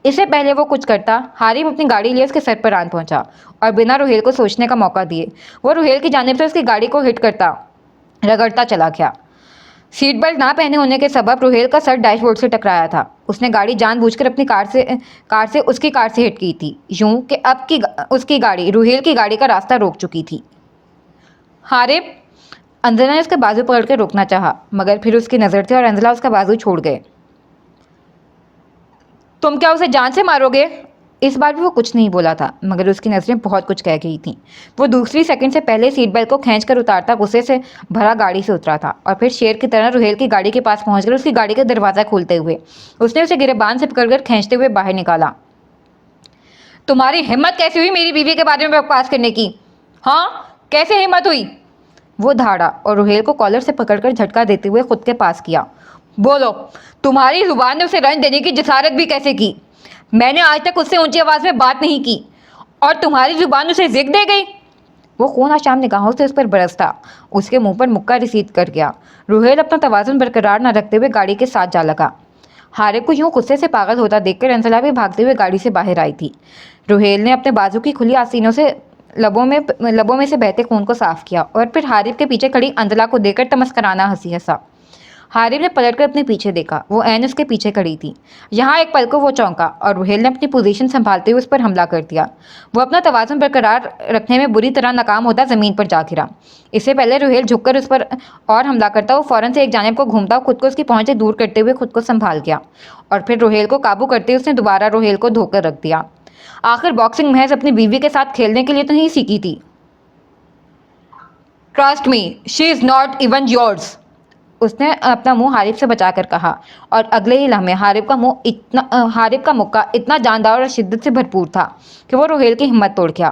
इससे पहले वो कुछ करता, हारिब अपनी गाड़ी लिए उसके सर पर आन पहुंचा और बिना रोहेल को सोचने का मौका दिए वो रोहेल की जानिब से उसकी गाड़ी को हिट करता रगड़ता चला गया। सीट बेल्ट ना पहने होने के सबब रोहेल का सर डैशबोर्ड से टकराया था। उसने गाड़ी जानबूझकर अपनी कार से उसकी कार से हिट की थी, यूं कि उसकी गाड़ी रोहेल की गाड़ी का रास्ता रोक चुकी थी। हारिब। अंजना ने उसके बाजू पकड़ कर रोकना चाहा, मगर फिर उसकी नज़र थी और अंजला उसका बाजू छोड़ गए। तुम क्या उसे जान से मारोगे? इस बार भी वो कुछ नहीं बोला था, मगर उसकी नज़रें बहुत कुछ कह गई थीं। वो दूसरी सेकंड से पहले सीट बेल्ट को खींचकर उतारता गुस्से से भरा गाड़ी से उतरा था और फिर शेर की तरह रोहेल की गाड़ी के पास पहुंचकर उसकी गाड़ी का दरवाज़ा खोलते हुए उसने उसे गिरबान से पकड़कर खींचते हुए बाहर निकाला। तुम्हारी हिम्मत कैसी हुई मेरी बीवी के बारे में बकवास करने की? हाँ, कैसे हिम्मत हुई? वो धाड़ा और रोहेल को कॉलर से पकड़कर झटका देते हुए खुद के पास किया। बोलो, तुम्हारी जुबान ने उसे रंज देने की जसारत भी कैसे की? मैंने आज तक उससे ऊंची आवाज में बात नहीं की और तुम्हारी जुबान उसे जिक दे गई। वो खून आशाम निगाहों से उस पर बरसता उसके मुंह पर मुक्का रिसीद कर गया। रुहेल अपना तवाज़ुन बरकरार न रखते हुए गाड़ी के साथ जा लगा। हारिब को यूं गुस्से से पागल होता देखकर अंजला भी भागते हुए गाड़ी से बाहर आई थी। रुहेल ने अपने बाजू की खुली आसीनों से लबों में से बहते खून को साफ किया और फिर हारिब के पीछे खड़ी अंजला को देखकर तमस्कराना हंसी हंसा। हारिब ने पलटकर अपने पीछे देखा। वो ऐन उसके पीछे खड़ी थी। यहाँ एक पल को वो चौंका और रुहेल ने अपनी पोजीशन संभालते हुए उस पर हमला कर दिया। वो अपना तवाज़ुन बरकरार रखने में बुरी तरह नाकाम होता ज़मीन पर जा गिरा। इससे पहले रुहेल झुककर उस पर और हमला करता वो फौरन से एक जानिब को घूमता खुद को उसकी पहुँच से दूर करते हुए खुद को संभाल गया और फिर रुहेल को काबू करते उसने दोबारा रुहेल को धोकर रख दिया। आखिर बॉक्सिंग महज अपनी बीवी के साथ खेलने के लिए तो नहीं सीखी थी। Trust me, she is not even yours, उसने अपना मुंह हारिब से बचाकर कहा और अगले ही लम्हे हारिब का मुक्का इतना जानदार और शिद्दत से भरपूर था कि वो रुहेल की हिम्मत तोड़ गया।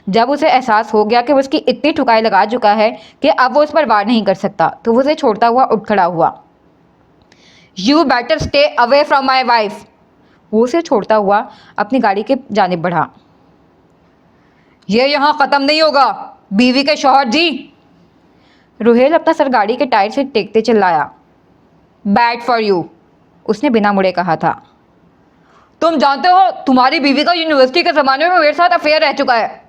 जब उसे एहसास हो गया कि वो उसकी इतनी ठुकाई लगा चुका है कि अब वो उस पर वार नहीं कर सकता, तो वो उसे छोड़ता हुआ उठ खड़ा हुआ। You better stay away from my wife, वो उसे छोड़ता हुआ अपनी गाड़ी के जानिब बढ़ा। ये यहाँ ख़त्म नहीं होगा बीवी के शौहर जी, रुहेल अपना सर गाड़ी के टायर से टेकते चिल्लाया। बैड फॉर यू, उसने बिना मुड़े कहा था। तुम जानते हो तुम्हारी बीवी का यूनिवर्सिटी के ज़माने में मेरे साथ अफेयर रह चुका है।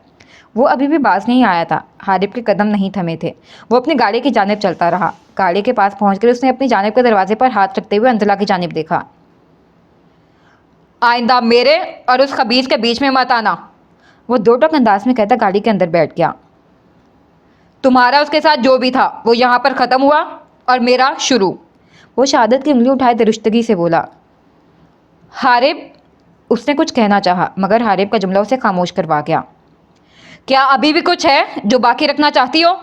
वो अभी भी बाज नहीं आया था। हारिब के कदम नहीं थमे थे। वो अपनी गाड़ी की जानिब चलता रहा। गाड़ी के पास पहुंचकर उसने अपनी जानिब के दरवाजे पर हाथ रखते हुए अंजला की जानिब देखा। आइंदा मेरे और उस खबीज के बीच में मत आना, वो दो टक अंदाज में कहता गाड़ी के अंदर बैठ गया। तुम्हारा उसके साथ जो भी था वो यहाँ पर ख़त्म हुआ और मेरा शुरू, वो शहादत की उंगली उठाए दुरुस्तगी से बोला। हारिब, उसने कुछ कहना चाहा मगर हारिब का जुमला उसे खामोश करवा गया। क्या अभी भी कुछ है जो बाकी रखना चाहती हो?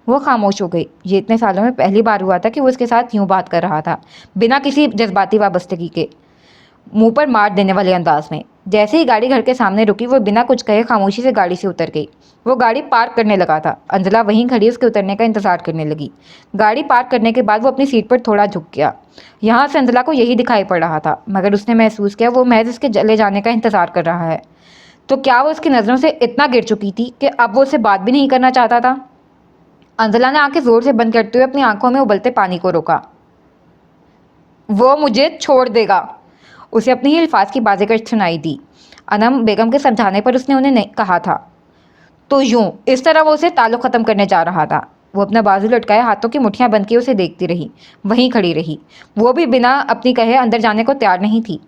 वो खामोश हो गई। ये इतने सालों में पहली बार हुआ था कि वो उसके साथ यूँ बात कर रहा था, बिना किसी जज्बाती वाबस्तगी के, मुंह पर मार देने वाले अंदाज में। जैसे ही गाड़ी घर के सामने रुकी वो बिना कुछ कहे खामोशी से गाड़ी से उतर गई। वो गाड़ी पार्क करने लगा था। अंजला वहीं खड़ी उसके उतरने का इंतजार करने लगी। गाड़ी पार्क करने के बाद वो अपनी सीट पर थोड़ा झुक गया। यहाँ से अंजला को यही दिखाई पड़ रहा था, मगर उसने महसूस किया वो महज उसके चले जाने का इंतजार कर रहा है। तो क्या वो उसकी नज़रों से इतना गिर चुकी थी कि अब वो उससे बात भी नहीं करना चाहता था? अंजला ने आंखें जोर से बंद करते हुए अपनी आंखों में उबलते पानी को रोका। वो मुझे छोड़ देगा, उसे अपनी ही अल्फाज की बाज़ेकश सुनाई दी। अनम बेगम के समझाने पर उसने उन्हें नहीं कहा था। तो यूं इस तरह वो उसे ताल्लुक़ ख़त्म करने जा रहा था। वो अपना बाजू लटकाए हाथों की मुठ्ठियाँ बंद किए उसे देखती रही, वहीं खड़ी रही। वो भी बिना अपनी कहे अंदर जाने को तैयार नहीं थी।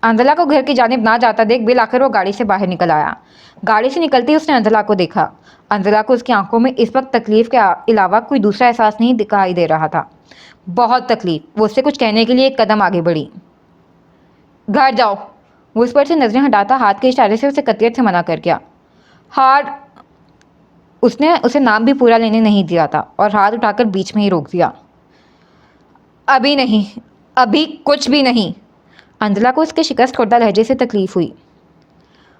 अंजला को घर की जानिब ना जाता देख बिल आखिर वो गाड़ी से बाहर निकल आया। गाड़ी से निकलती उसने अंजला को देखा। अंजला को उसकी आंखों में इस वक्त तकलीफ़ के अलावा कोई दूसरा एहसास नहीं दिखाई दे रहा था। बहुत तकलीफ़। वो उससे कुछ कहने के लिए एक कदम आगे बढ़ी। घर जाओ, वो उस पर से नजरें हटाता हाथ के इशारे से उसे कतियत से मना कर गया। हार, उसने उसे नाम भी पूरा लेने नहीं दिया था और हाथ उठाकर बीच में ही रोक दिया। अभी नहीं, अभी कुछ भी नहीं। अंजला को उसके शिकस्त खुर्दा लहजे से तकलीफ हुई।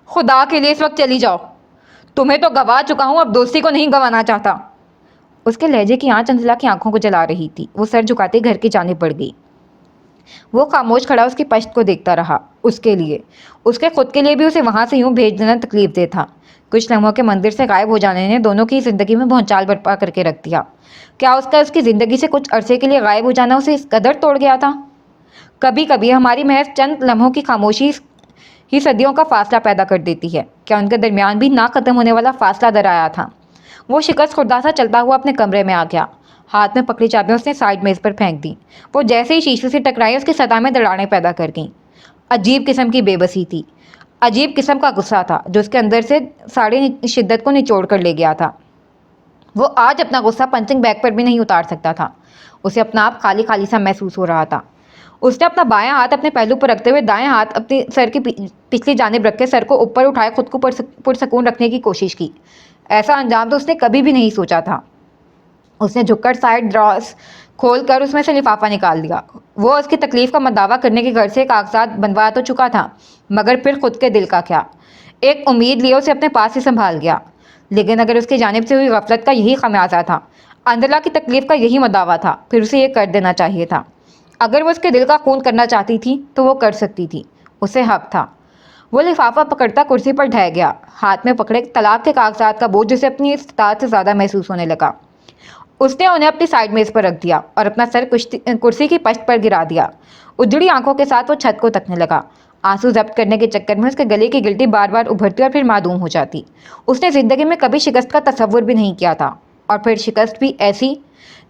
खुदा के लिए इस वक्त चली जाओ, तुम्हें तो गंवा चुका हूँ, अब दोस्ती को नहीं गंवाना चाहता। उसके लहजे की आंच अंजला की आंखों को जला रही थी। वो सर झुकाते घर की जानिब बढ़ गई। वो खामोश खड़ा उसकी पश्त को देखता रहा। उसके खुद के लिए भी उसे वहाँ से यूँ भेज देना तकलीफ दे था। कुछ लम्हों के मंदिर से गायब हो जाने ने दोनों की ज़िंदगी में भौचाल बर्पा करके रख दिया। क्या उसकी ज़िंदगी से कुछ अरसे के लिए गायब हो जाना उसे इस कदर तोड़ गया था? कभी कभी हमारी महज चंद लम्हों की खामोशी ही सदियों का फासला पैदा कर देती है। क्या उनके दरमियान भी ना ख़त्म होने वाला फासला दर आया था? वो शिकस्त खुर्दा सा चलता हुआ अपने कमरे में आ गया। हाथ में पकड़ी चाबियां उसने साइड मेज़ पर फेंक दी। वो जैसे ही शीशे से टकराई उसकी सतह में दरारें पैदा कर गईं। अजीब किस्म की बेबसी थी, अजीब किस्म का गुस्सा था जो उसके अंदर से सारी शिद्दत को निचोड़ कर ले गया था। वो आज अपना गुस्सा पंचिंग बैग पर भी नहीं उतार सकता था। उसे अपना आप खाली खाली सा महसूस हो रहा था। उसने अपना बायां हाथ अपने पहलू पर रखते हुए दाएं हाथ अपने सर की पिछली जानिब रख के सर को ऊपर उठाए खुद को पुरसकून रखने की कोशिश की। ऐसा अंजाम तो उसने कभी भी नहीं सोचा था। उसने झुककर साइड ड्रॉस खोल कर उसमें से लिफाफा निकाल दिया। वो उसकी तकलीफ़ का मदावा करने के घर से कागजात बनवा तो चुका था, मगर फिर खुद के दिल का क्या? एक उम्मीद लिए उसे अपने पास ही संभाल गया। लेकिन अगर उसकी जानिब से हुई गफलत का यही खमियाजा था, अंजला की तकलीफ़ का यही मदावा था, फिर उसे ये कर देना चाहिए था। अगर वो उसके दिल का खून करना चाहती थी तो वो कर सकती थी, उसे हक था। वो लिफाफा पकड़ता कुर्सी पर ढह गया, हाथ में पकड़े तलाक के कागजात का बोझ उसे अपनी इस्तात से ज़्यादा महसूस होने लगा। उसने उन्हें अपनी साइड मेज पर रख दिया और अपना सर कुर्सी की पश्त पर गिरा दिया। उजड़ी आंखों के साथ वो छत को तकने लगा। आंसू जब्त करने के चक्कर में उसके गले की गिल्टी बार बार उभरती और फिर मासूम हो जाती। उसने ज़िंदगी में कभी शिकस्त का तसव्वुर भी नहीं किया था, और फिर शिकस्त भी ऐसी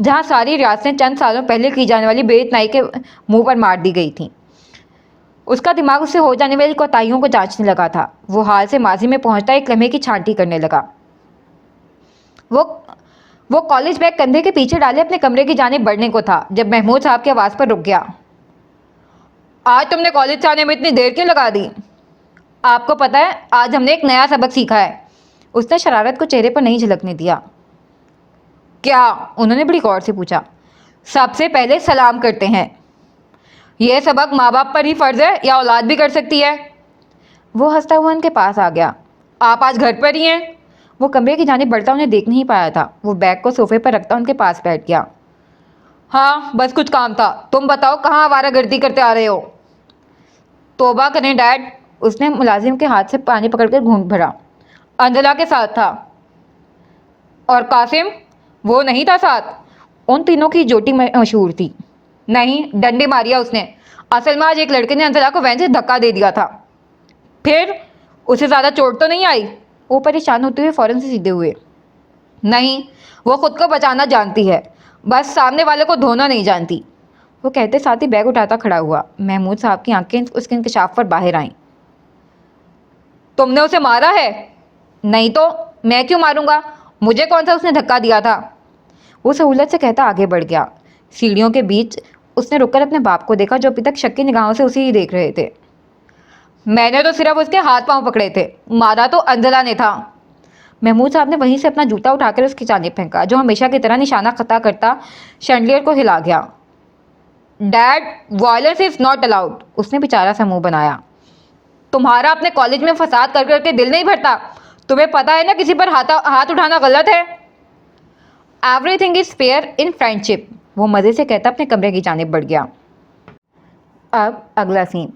जहाँ सारी रियासतें चंद सालों पहले की जाने वाली बेइतनाई के मुंह पर मार दी गई थी। उसका दिमाग उससे हो जाने वाली कोताहियों को जांचने लगा था। वो हाल से माजी में पहुंचता एक लम्हे की छांटी करने लगा। वो कॉलेज बैग कंधे के पीछे डाले अपने कमरे की जानिब बढ़ने को था जब महमूद साहब की आवाज़ पर रुक गया। आज तुमने कॉलेज से आने में इतनी देर क्यों लगा दी? आपको पता है आज हमने एक नया सबक सीखा है। उसने शरारत को चेहरे पर नहीं झलकने दिया। क्या? उन्होंने बड़ी गौर से पूछा। सबसे पहले सलाम करते हैं। यह सबक माँ बाप पर ही फ़र्ज़ है या औलाद भी कर सकती है? वो हंसता हुआ उनके पास आ गया। आप आज घर पर ही हैं? वो कमरे की जानिब बढ़ता उन्हें देख नहीं पाया था। वो बैग को सोफे पर रखता उनके पास बैठ गया। हाँ, बस कुछ काम था। तुम बताओ कहाँ आवारागर्दी करते आ रहे हो? तौबा करें डैड। उसने मुलाजिम के हाथ से पानी पकड़कर घूंट भरा। अंजला के साथ था। और कासिम? वो नहीं था साथ? उन तीनों की जोटी मशहूर थी। नहीं, डंडी मारिया उसने। असल में आज एक लड़के ने अंजला को वैन से धक्का दे दिया था। फिर उसे ज़्यादा चोट तो नहीं आई? वो परेशान होते हुए फ़ौरन से सीधे हुए। नहीं, वो खुद को बचाना जानती है, बस सामने वाले को धोना नहीं जानती। वो कहते साथ ही बैग उठाता खड़ा हुआ। महमूद साहब की आंखें उसके इंकशाफ पर बाहर आईं। तुमने उसे मारा है? नहीं तो मैं क्यों मारूंगा? मुझे कौन सा उसने धक्का दिया था? वो सहूलत से कहता आगे बढ़ गया। सीढ़ियों के बीच उसने रुककर अपने बाप को देखा जो अभी तक शक की निगाहों से उसे ही देख रहे थे। मैंने तो सिर्फ उसके हाथ पांव पकड़े थे, मारा तो अंजला ने था। महमूद साहब ने वहीं से अपना जूता उठाकर उसकी जानिब फेंका, जो हमेशा की तरह निशाना खता करता शैंडलियर को हिला गया। Dad, violence is not allowed. उसने बेचारा सा मुंह बनाया। तुम्हारा अपने कॉलेज में फसाद कर करके दिल नहीं भरता? तुम्हें पता है ना किसी पर हाथ उठाना गलत है। Everything is fair in friendship. वो मज़े से कहता अपने कमरे की जानिब बढ़ गया। अब अगला सीन।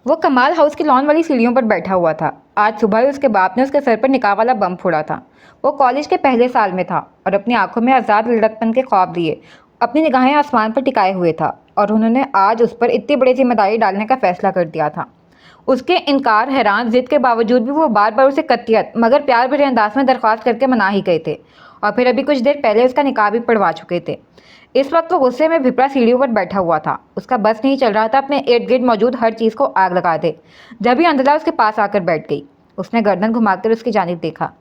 वो कमाल हाउस की लॉन वाली सीढ़ियों पर बैठा हुआ था। आज सुबह ही उसके बाप ने उसके सर पर निकाह वाला बम फोड़ा था। वो कॉलेज के पहले साल में था और अपनी आंखों में आज़ाद लड़कपन के ख्वाब लिए अपनी निगाहें आसमान पर टिकाए हुए था, और उन्होंने आज उस पर इतनी बड़ी जिम्मेदारी डालने का फैसला कर दिया था। उसके इनकार हैरान जिद के बावजूद भी वो बार बार उसे कतियत मगर प्यार भरे अंदाज में दरख्वास्त करके मना ही गए थे, और फिर अभी कुछ देर पहले उसका निकाह भी पढ़वा चुके थे। इस वक्त वो गुस्से में भिपरा सीढ़ियों पर बैठा हुआ था। उसका बस नहीं चल रहा था अपने इर्द गिर्द मौजूद हर चीज़ को आग लगा दे। जब ही अंजला उसके पास आकर बैठ गई, उसने गर्दन घुमाकर उसकी जानिब देखा।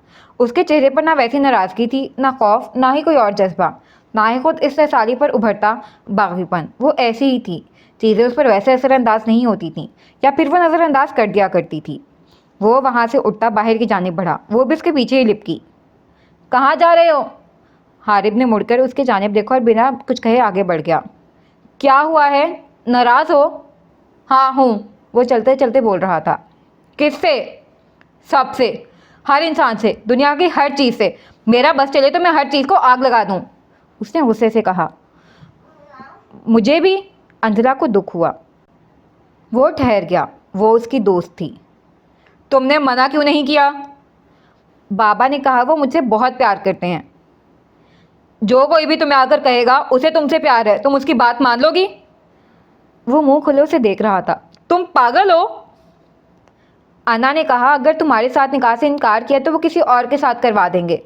उसके चेहरे पर ना वैसी नाराज़गी थी, ना खौफ, ना ही कोई और जज्बा, ना ही खुद इस साली पर उभरता बागीपन। वो ऐसी ही थी। चीज़ें उस पर वैसे असरअंदाज नहीं होती थीं, या फिर वो नज़रअंदाज कर दिया करती थी। वो वहाँ से उठता बाहर की जानिब बढ़ा। वो भी उसके पीछे ही लिपकी। कहाँ जा रहे हो? हारिब ने मुड़कर उसके जानिब देखा और बिना कुछ कहे आगे बढ़ गया। क्या हुआ है? नाराज़ हो? हाँ हूँ। वो चलते चलते बोल रहा था। किससे? सबसे, हर इंसान से, दुनिया की हर चीज़ से। मेरा बस चले तो मैं हर चीज़ को आग लगा दूँ। उसने गुस्से से कहा। मुझे भी। अंजला को दुख हुआ। वो ठहर गया। वो उसकी दोस्त थी। तुमने मना क्यों नहीं किया? बाबा ने कहा वो मुझसे बहुत प्यार करते हैं। जो कोई भी तुम्हें आकर कहेगा उसे तुमसे प्यार है, तुम उसकी बात मान लोगी? वो मुंह खुले उसे देख रहा था। तुम पागल हो? अना ने कहा अगर तुम्हारे साथ निकाह से इनकार किया तो वो किसी और के साथ करवा देंगे।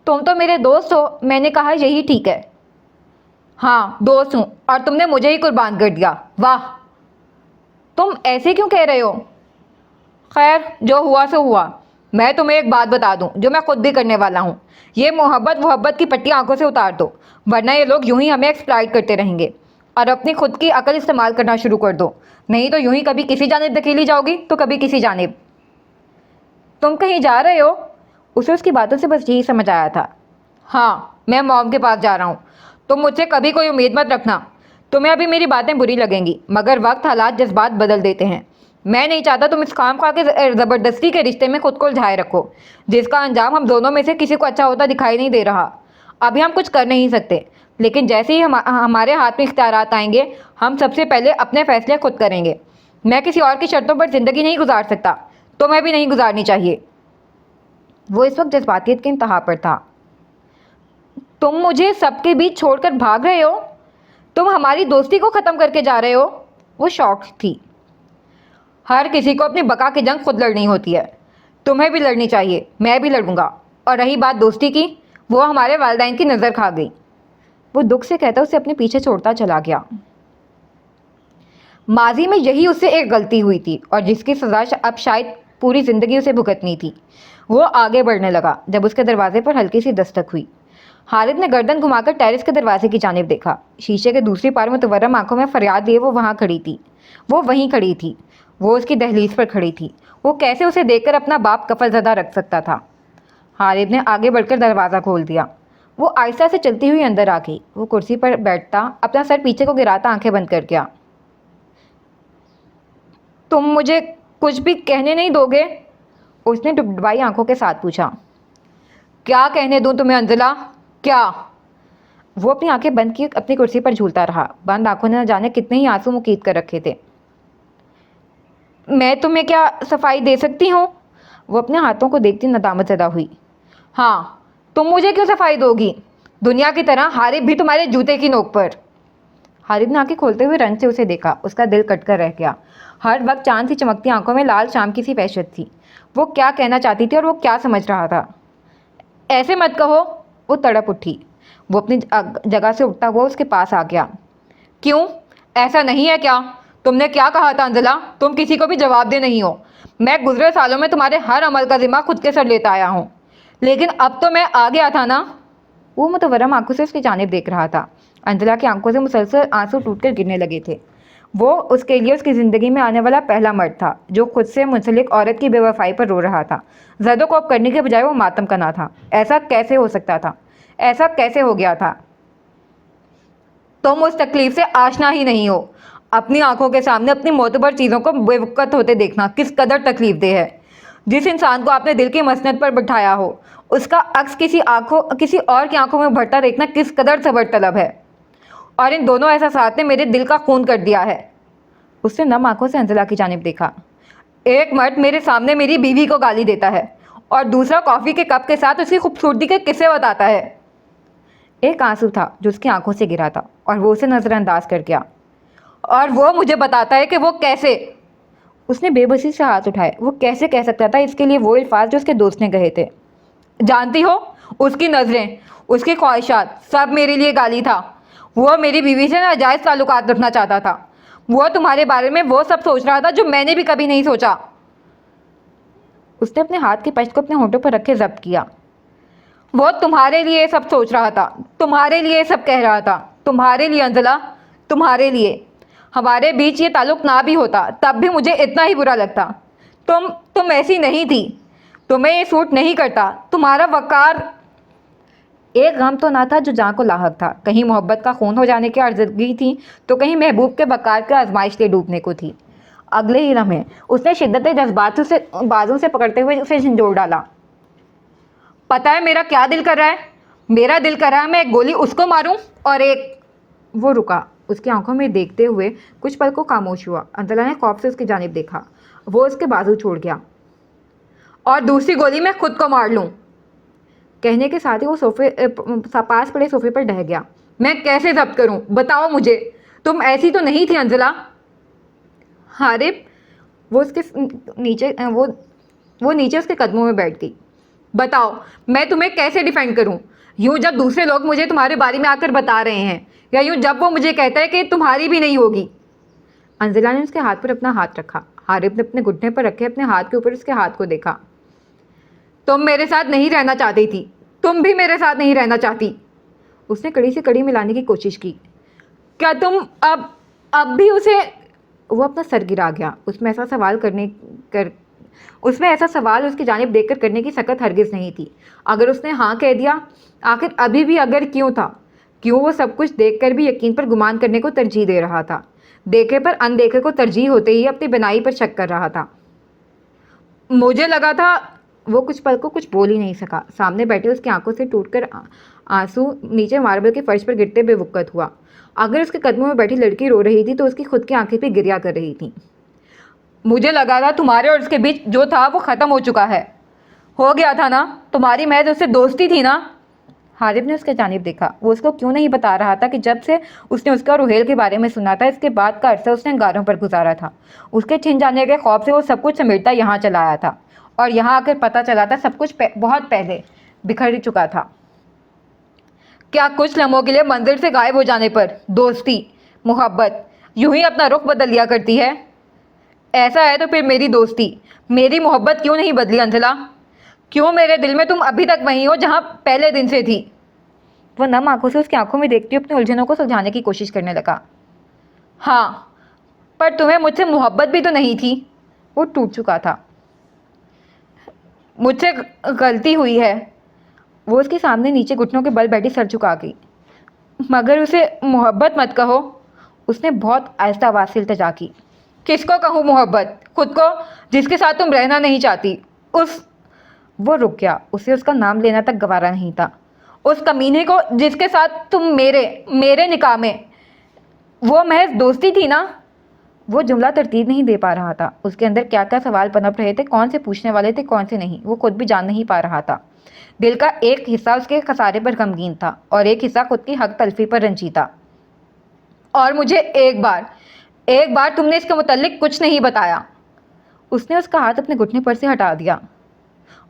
तुम तो मेरे दोस्त हो। मैंने कहा यही ठीक है। हाँ, दोस्त हूँ, और तुमने मुझे ही कुर्बान कर दिया। वाह! तुम ऐसे क्यों कह रहे हो? खैर, जो हुआ सो हुआ। मैं तुम्हें एक बात बता दूं जो मैं खुद भी करने वाला हूं। ये मोहब्बत की पट्टी आंखों से उतार दो, वरना ये लोग यूं ही हमें एक्सप्लॉइट करते रहेंगे, और अपनी खुद की अकल इस्तेमाल करना शुरू कर दो। नहीं तो यूं ही कभी किसी जानिब धकेली जाओगी तो कभी किसी जानिब। तुम कहीं जा रहे हो? उसे उसकी बातों से बस यही समझ आया था। हाँ, मैं मॉम के पास जा रहा हूँ। तुम मुझसे कभी कोई उम्मीद मत रखना। तुम्हें अभी मेरी बातें बुरी लगेंगी, मगर वक्त हालात जज्बात बदल देते हैं। मैं नहीं चाहता तुम इस काम खा के ज़बरदस्ती के रिश्ते में खुद को उलझाए रखो, जिसका अंजाम हम दोनों में से किसी को अच्छा होता दिखाई नहीं दे रहा। अभी हम कुछ कर नहीं सकते। लेकिन जैसे ही हमारे हाथ में इख्तियारात आएंगे, हम सबसे पहले अपने फैसले खुद करेंगे। मैं किसी और की शर्तों पर ज़िंदगी नहीं गुजार सकता, तो मैं भी नहीं गुजारनी चाहिए। वो इस वक्त जज्बातियत के इंतहा पर था। तुम मुझे सबके बीच छोड़कर भाग रहे हो? तुम हमारी दोस्ती को ख़त्म करके जा रहे हो? वो शॉक थी। हर किसी को अपनी बका की जंग खुद लड़नी होती है, तुम्हें भी लड़नी चाहिए, मैं भी लड़ूंगा। और रही बात दोस्ती की, वो हमारे वालिदैन की नज़र खा गई। वो दुख से कहता उसे अपने पीछे छोड़ता चला गया। माजी में यही उससे एक गलती हुई थी और जिसकी सज़ा अब शायद पूरी ज़िंदगी उसे भुगतनी थी। वो आगे बढ़ने लगा जब उसके दरवाजे पर हल्की सी दस्तक हुई। हारिद ने गर्दन घुमाकर टेरेस के दरवाजे की जानिब देखा। शीशे के दूसरी पार मुतवर्रम आंखों में फरियाद लिए वो वहीं खड़ी थी। वो उसकी दहलीज पर खड़ी थी। वो कैसे उसे देखकर अपना बाप कफलज़दा रख सकता था? हारिद ने आगे बढ़कर दरवाज़ा खोल दिया। वो आहिस्ता से चलती हुई अंदर आ गई। वो कुर्सी पर बैठता अपना सर पीछे को गिराता आंखें बंद कर गया। तुम मुझे कुछ भी कहने नहीं दोगे? उसने डुबडुबाई आंखों के साथ पूछा। क्या कहने दूं तुम्हें अंजला, क्या? वो अपनी आंखें बंद की अपनी कुर्सी पर झूलता रहा। बंद आंखों ने न जाने कितने ही आंसू मुकीद कर रखे थे। मैं तुम्हें क्या सफाई दे सकती हूँ? वो अपने हाथों को देखती नदामत ज़दा हुई। हाँ, तुम मुझे क्यों सफाई दोगी? दुनिया की तरह हारिद भी तुम्हारे जूते की नोक पर। हारिद ने आंखें खोलते हुए रंज से उसे देखा। उसका दिल कटकर रह गया। हर वक्त चांद सी चमकती आंखों में लाल शाम की सी वहशत थी। वो क्या कहना चाहती थी और वो क्या समझ रहा था? ऐसे मत कहो, वो तड़प उठी। वो अपनी जगह से उठता हुआ उसके पास आ गया। क्यों, ऐसा नहीं है क्या? तुमने क्या कहा था अंजला? तुम किसी को भी जवाबदेह नहीं हो। मैं गुजरे सालों में तुम्हारे हर अमल का जिम्मा खुद के सर लेता आया हूँ, लेकिन अब तो मैं आ गया था ना। वो मुतवर्रम आंखों से उसकी जानिब देख रहा था। अंजला की आंखों से मुसलसल आंसू टूटकर गिरने लगे थे। वो उसके लिए उसकी ज़िंदगी में आने वाला पहला मर्द था जो खुद से मुंसलिक औरत की बेवफाई पर रो रहा था। ज़दोकौफ करने के बजाय वो मातम करना था। ऐसा कैसे हो सकता था? ऐसा कैसे हो गया था? तुम उस तकलीफ से आशना ही नहीं हो। अपनी आंखों के सामने अपनी मोतबर चीज़ों को बेवकत होते देखना किस कदर तकलीफ दे है। जिस इंसान को आपने दिल की मसनद पर बिठाया हो, उसका अक्स किसी और की आंखों में भरता देखना किस कदर सबर तलब है। और इन दोनों एहसासात ने मेरे दिल का खून कर दिया है। उसने नम आंखों से अंजला की जानिब देखा। एक मर्द मेरे सामने मेरी बीवी को गाली देता है और दूसरा कॉफ़ी के कप के साथ उसकी खूबसूरती के किस्से बताता है। एक आंसू था जो उसकी आंखों से गिरा था और वो उसे नज़रअंदाज कर गया। और वो मुझे बताता है कि वो कैसे। उसने बेबसी से हाथ उठाए। वो कैसे कह सकता था इसके लिए वो अल्फाज जो उसके दोस्त ने कहे थे? जानती हो, उसकी नज़रें, उसकी ख्वाहिशात सब मेरे लिए गाली था। वो मेरी बीवी से नाजायज़ ताल्लुकात रखना चाहता था। वो तुम्हारे बारे में वो सब सोच रहा था जो मैंने भी कभी नहीं सोचा। उसने अपने हाथ की पश्त को अपने होंठों पर रखे जब्त किया। वो तुम्हारे लिए सब सोच रहा था, तुम्हारे लिए सब कह रहा था, तुम्हारे लिए अंजला, तुम्हारे लिए। हमारे बीच ये ताल्लुक ना भी होता तब भी मुझे इतना ही बुरा लगता। तुम ऐसी नहीं थी, तुम्हें ये सूट नहीं करता, तुम्हारा वकार। एक गम तो ना था जो जान को लाहक था। कहीं मोहब्बत का खून हो जाने की अर्जदगी थी तो कहीं महबूब के वकार के आजमाइश ले डूबने को थी। अगले ही लम्हे उसने शिद्दत जज्बात से बाजू से पकड़ते हुए उसे झंझोड़ डाला। पता है मेरा क्या दिल कर रहा है? मेरा दिल कर रहा है मैं एक गोली उसको मारूं और एक। वो रुका। उसकी आंखों में देखते हुए कुछ पल को खामोश हुआ। अंजला ने खौफ से उसकी जानिब देखा। वो उसके बाजू छोड़ गया। और दूसरी गोली मैं खुद को मार लूं। कहने के साथ ही वो पास पड़े सोफे पर ढह गया। मैं कैसे जब्त करूं? बताओ मुझे। तुम ऐसी तो नहीं थी अंजला। हारिब, वो उसके नीचे वो नीचे उसके कदमों में बैठ गई। बताओ मैं तुम्हें कैसे डिफेंड करूं? यूं जब दूसरे लोग मुझे तुम्हारे बारे में आकर बता रहे हैं, या यूं जब वो मुझे कहता है कि तुम्हारी भी नहीं होगी। अंजला ने उसके हाथ पर अपना हाथ रखा। हारिब ने अपने घुटने पर रखे अपने हाथ के ऊपर उसके हाथ को देखा। तुम मेरे साथ नहीं रहना चाहती थी, तुम भी मेरे साथ नहीं रहना चाहती। उसने कड़ी से कड़ी मिलाने की कोशिश की। क्या तुम अब भी उसे? वो अपना सर गिरा गया। उसमें ऐसा सवाल उसकी जानिब देखकर करने की सकत हरगिज़ नहीं थी। अगर उसने हाँ कह दिया, आखिर अभी भी अगर क्यों था? क्यों वो सब कुछ देखकर भी यकीन पर गुमान करने को तरजीह दे रहा था? देखे पर अनदेखे को तरजीह होते ही अपनी बनाई पर शक कर रहा था। मुझे लगा था वो कुछ पल को कुछ बोल ही नहीं सका। सामने बैठे उसकी आंखों से टूटकर आंसू नीचे मार्बल के फर्श पर गिरते बेवकत हुआ। अगर उसके कदमों में बैठी लड़की रो रही थी तो उसकी खुद की आंखें भी गिरिया कर रही थी। मुझे लगा था तुम्हारे और उसके बीच जो था वो ख़त्म हो चुका है। हो गया था ना, तुम्हारी महज उससे दोस्ती थी ना। हारिब ने उसके जानिब देखा। वो उसको क्यों नहीं बता रहा था कि जब से उसने उसका और रुहेल के बारे में सुना था, इसके बाद का अरसा उसने गारों पर गुजारा था। उसके छिन जाने के खौफ से वो सब कुछ समेटता यहाँ चला आया था और यहाँ आकर पता चला था सब कुछ बहुत पहले बिखर चुका था। क्या कुछ लम्हों के लिए मंजिल से गायब हो जाने पर दोस्ती मोहब्बत यूं ही अपना रुख बदल लिया करती है? ऐसा है तो फिर मेरी दोस्ती मेरी मोहब्बत क्यों नहीं बदली अंजला? क्यों मेरे दिल में तुम अभी तक वहीं हो जहाँ पहले दिन से थी? वो नम आंखों से उसकी आंखों में देखती हुई अपनी उलझनों को सुलझाने की कोशिश करने लगा। हाँ, पर तुम्हें मुझसे मोहब्बत भी तो नहीं थी। वो टूट चुका था। मुझसे गलती हुई है। वो उसके सामने नीचे घुटनों के बल बैठी सर झुका गई। मगर उसे मोहब्बत मत कहो। उसने बहुत आहिस्ता आवाज़ से इल्तिजा की। किसको कहूँ मोहब्बत? खुद को, जिसके साथ तुम रहना नहीं चाहती। वो रुक गया। उसे उसका नाम लेना तक गवारा नहीं था। उस कमीने को जिसके साथ तुम मेरे निकाह में, वो महज दोस्ती थी ना। वो जुमला तरतीब नहीं दे पा रहा था। उसके अंदर क्या क्या सवाल पनप रहे थे, कौन से पूछने वाले थे कौन से नहीं, वो खुद भी जान नहीं पा रहा था। दिल का एक हिस्सा उसके खसारे पर गमगीन था और एक हिस्सा खुद की हक तलफी पर रंजीता। और मुझे एक बार तुमने इसके मुतल्लिक कुछ नहीं बताया। उसने उसका हाथ अपने घुटने पर से हटा दिया।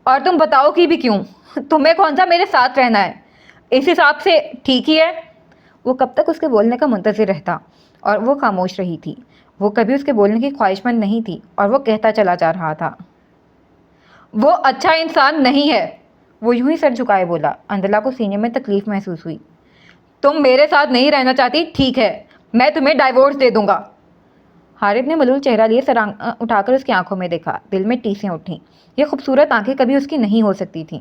और तुम बताओ कि भी क्यों? तुम्हें कौन सा मेरे साथ रहना है? इस हिसाब से ठीक ही है। वो कब तक उसके बोलने का मुंतज़िर रहता और वो खामोश रही थी। वो कभी उसके बोलने की ख्वाहिशमंद नहीं थी और वो कहता चला जा रहा था। वो अच्छा इंसान नहीं है। वो यूं ही सर झुकाए बोला। अंजला को सीने में तकलीफ महसूस हुई। तुम मेरे साथ नहीं रहना चाहती, ठीक है, मैं तुम्हें डाइवोर्स दे दूंगा। हारिब ने मलूल चेहरा लिए सर उठाकर उसकी आंखों में देखा। दिल में टीसें उठीं। ये खूबसूरत आंखें कभी उसकी नहीं हो सकती थीं।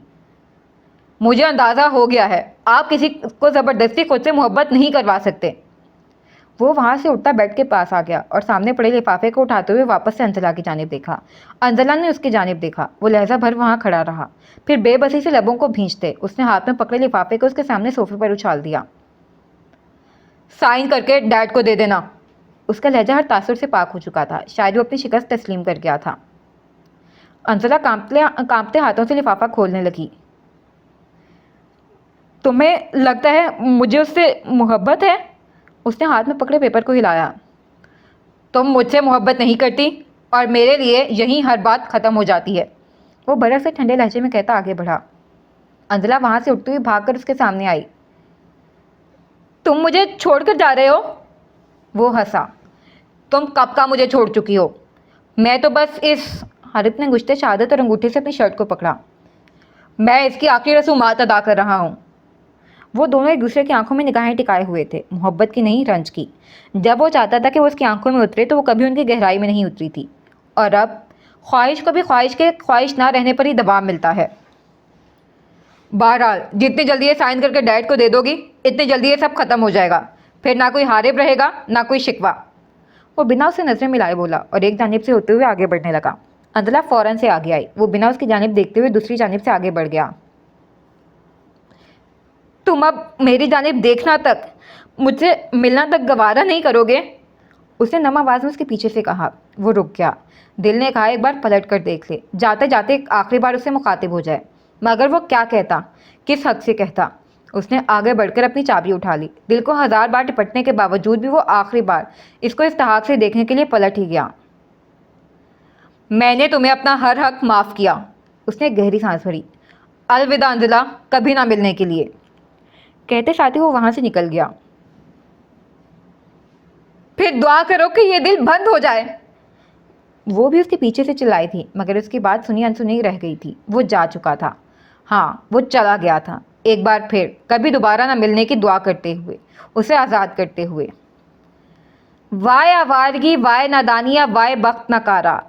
मुझे अंदाज़ा हो गया है, आप किसी को ज़बरदस्ती खुद से मोहब्बत नहीं करवा सकते। वो वहाँ से उठता बेड के पास आ गया और सामने पड़े लिफाफे को उठाते हुए वापस से अंजला की जानिब देखा। अंजला ने उसकी जानिब देखा। वो लहजा भर वहाँ खड़ा रहा, फिर बेबसी से लबों को भींचते उसने हाथ में पकड़े लिफाफे को उसके सामने सोफे पर उछाल दिया। साइन करके डैड को दे देना। उसका लहजा हर तासुर से पाक हो चुका था। शायद वो अपनी शिकस्त तस्लीम कर गया था। अंजला कांपते हाथों से लिफाफा खोलने लगी। तुम्हें लगता है मुझे उससे मोहब्बत है? उसने हाथ में पकड़े पेपर को हिलाया। तुम मुझसे मोहब्बत नहीं करती और मेरे लिए यहीं हर बात ख़त्म हो जाती है। वो बरफ से ठंडे लहजे में कहता आगे बढ़ा। अंजला वहाँ से उठती हुई भागकर उसके सामने आई। तुम मुझे छोड़कर जा रहे हो? वो हंसा। तुम कब का मुझे छोड़ चुकी हो? मैं तो बस हारिब ने गुश्ते शहादत और अंगूठे से अपनी शर्ट को पकड़ा। मैं इसकी आखिरी रसूमात अदा कर रहा हूँ। वो दोनों एक दूसरे की आंखों में निगाहें टिकाए हुए थे, मोहब्बत की नहीं, रंज की। जब वो चाहता था कि वो उसकी आंखों में उतरे तो वो कभी उनकी गहराई में नहीं उतरी थी। और अब ख्वाहिश को भी ख्वाहिश के ख्वाहिश ना रहने पर ही दबाव मिलता है। बहरहाल जितनी जल्दी ये साइन करके डैड को दे दोगी, इतनी जल्दी ये सब खत्म हो जाएगा। फिर ना कोई हारिब रहेगा ना कोई शिकवा। वो बिना उससे नजरें मिलाए बोला और एक जानिब से होते हुए आगे बढ़ने लगा। अंजला फौरन से आगे आई। वो बिना उसकी जानिब देखते हुए दूसरी जानिब से आगे बढ़ गया। तुम अब मेरी जानिब देखना तक, मुझसे मिलना तक गवारा नहीं करोगे? उसने नम आवाज़ में उसके पीछे से कहा। वो रुक गया। दिल ने कहा एक बार पलट कर देख ले, जाते जाते एक आखिरी बार उससे मुखातिब हो जाए। मगर वो क्या कहता, किस हक से कहता? उसने आगे बढ़कर अपनी चाबी उठा ली। दिल को 1000 बार टिपटने के बावजूद भी वो आखिरी बार इसको इस्तेहाक से देखने के लिए पलट ही गया। मैंने तुम्हें अपना हर हक माफ़ किया। उसने गहरी सांस भरी। अलविदा अंजला, कभी ना मिलने के लिए। कहते साथ ही वो वहाँ से निकल गया। फिर दुआ करो कि ये दिल बंद हो जाए। वो भी उसके पीछे से चिल्लाई थी, मगर उसकी बात सुनी अनसुनी रह गई थी। वो जा चुका था। हाँ, वो चला गया था। एक बार फिर कभी दोबारा ना मिलने की दुआ करते हुए, उसे आज़ाद करते हुए। वाय आवारगी, वाय नादानिया, वाय बख्त नकारा,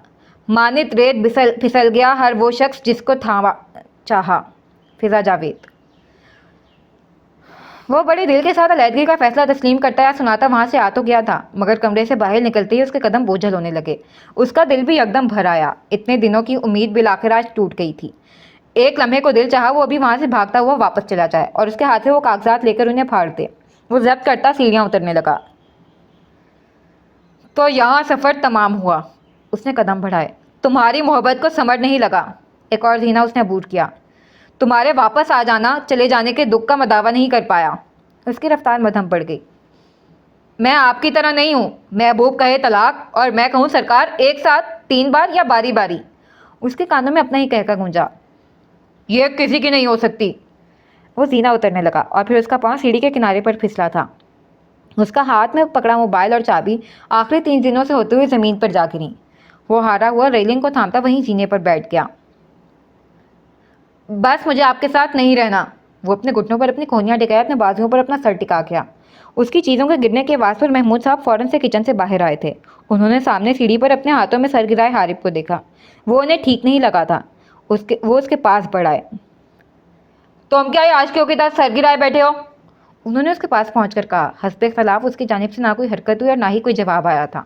मानित रेत फिसल गया हर वो शख्स जिसको थामा चाहा। फिजा जावेद। वो बड़े दिल के साथ अलहदगी का फैसला तस्लीम करता या सुनाता वहाँ से आ तो गया था, मगर कमरे से बाहर निकलते ही उसके कदम बोझल होने लगे। उसका दिल भी एकदम भर आया। इतने दिनों की उम्मीद बिलाखिर आज टूट गई थी। एक लम्हे को दिल चाहा वो अभी वहाँ से भागता हुआ वापस चला जाए और उसके हाथ से वो कागजात लेकर उन्हें फाड़ दे। वो जब्त करता सीढ़ियाँ उतरने लगा। तो यहाँ सफ़र तमाम हुआ। उसने कदम बढ़ाए। तुम्हारी मोहब्बत को समझ नहीं लगा। एक और जीना उसने अबूर किया। तुम्हारे वापस आ जाना चले जाने के दुख का मदावा नहीं कर पाया। उसकी रफ्तार मध्यम पड़ गई। मैं आपकी तरह नहीं हूँ। महबूब कहे तलाक और मैं कहूँ सरकार, एक साथ 3 बार या बारी बारी। उसके कानों में अपना ही कहका गूंजा। यह किसी की नहीं हो सकती। वो जीना उतरने लगा और फिर उसका पाँव सीढ़ी के किनारे पर फिसला था। उसका हाथ में पकड़ा मोबाइल और चाबी आखिरी 3 दिनों से होते हुए ज़मीन पर जा गिरी। वो हारा हुआ रेलिंग को थामता वहीं जीने पर बैठ गया। बस मुझे आपके साथ नहीं रहना। वो अपने घुटनों पर अपनी कोहनियाँ टिकाए, अपने बाजुओं पर अपना सर टिका गया। उसकी चीज़ों के गिरने के आवाज़ पर महमूद साहब फ़ौरन से किचन से बाहर आए थे। उन्होंने सामने सीढ़ी पर अपने हाथों में सर गिराए हारिब को देखा। वो उन्हें ठीक नहीं लगा था। वो उसके पास बढ़ाए। तुम क्या ये आशिकों की तरह सर गिराए बैठे हो? उन्होंने उसके पास पहुंचकर कहा। हस्बे खिलाफ उसकी जानिब से ना कोई हरकत हुई और ना ही कोई जवाब आया था।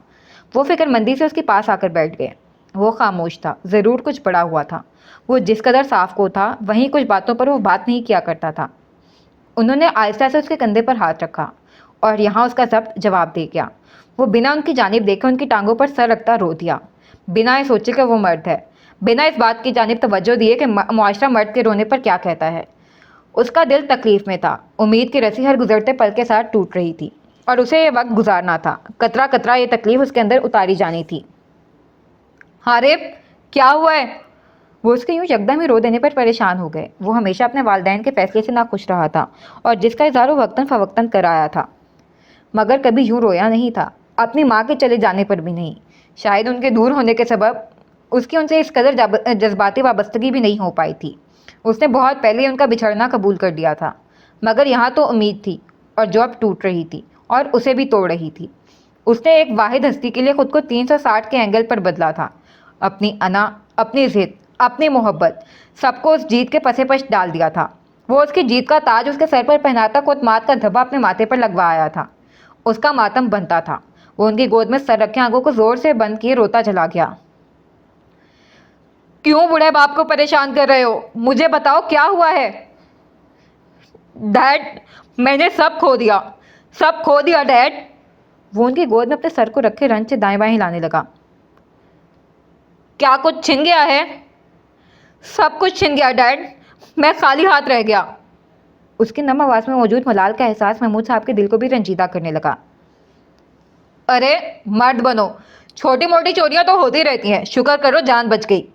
वो फिक्रमंदी से उसके पास आकर बैठ गए। वो खामोश था। ज़रूर कुछ पड़ा हुआ था। वो जिस कदर साफ को था, वहीं कुछ बातों पर वो बात नहीं किया करता था। उन्होंने आहिस्ता से उसके कंधे पर हाथ रखा और यहाँ उसका जब्त जवाब दे गया। वो बिना उनकी जानिब देखे उनकी टांगों पर सर रखता रो दिया, बिना ये सोचे कि वो मर्द है, बिना इस बात की जानिब तवज्जो दिए कि मुआशरा मर्द के रोने पर क्या कहता है। उसका दिल तकलीफ़ में था। उम्मीद की रस्सी हर गुजरते पल के साथ टूट रही थी और उसे ये वक्त गुजारना था। कतरा कतरा ये तकलीफ़ उसके अंदर उतारी जानी थी। हारिब, क्या हुआ है? वो उसके यूँ यकदम ही रो देने पर परेशान हो गए। वो हमेशा अपने वालिदैन के फैसले से नाखुश रहा था और जिसका इज़हार वो वक्तन फ़वक्तन कराया था, मगर कभी यूँ रोया नहीं था। अपनी माँ के चले जाने पर भी नहीं। शायद उनके दूर होने के सबब उसकी उनसे इस कदर जज्बाती वाबस्तगी भी नहीं हो पाई थी। उसने बहुत पहले उनका बिछड़ना कबूल कर लिया था, मगर यहाँ तो उम्मीद थी और जो अब टूट रही थी और उसे भी तोड़ रही थी। उसने एक वाहिद हस्ती के लिए ख़ुद को 360 के एंगल पर बदला था। अपनी अना, अपनी ज़िद, अपनी मोहब्बत, सबको उस जीत के पसे पश डाल दिया था। वो उसकी जीत का ताज उसके सर पर पहनाता खुद मात का धब्बा अपने माथे पर लगवा आया था। उसका मातम बनता था। वो उनकी गोद में सर रखे आंखों को ज़ोर से बंद किए रोता चला गया। क्यों बूढ़े बाप को परेशान कर रहे हो? मुझे बताओ क्या हुआ है? डैड, मैंने सब खो दिया, सब खो दिया डैड। वो उनकी गोद में अपने सर को रखे रंज से दाएं बाएं हिलाने लगा। क्या कुछ छिन गया है? सब कुछ छिन गया डैड, मैं खाली हाथ रह गया। उसकी नम आवाज़ में मौजूद मलाल का एहसास महमूद साहब के दिल को भी रंजीदा करने लगा। अरे मर्द बनो, छोटी मोटी चोरियां तो होती रहती हैं, शुक्र करो जान बच गई।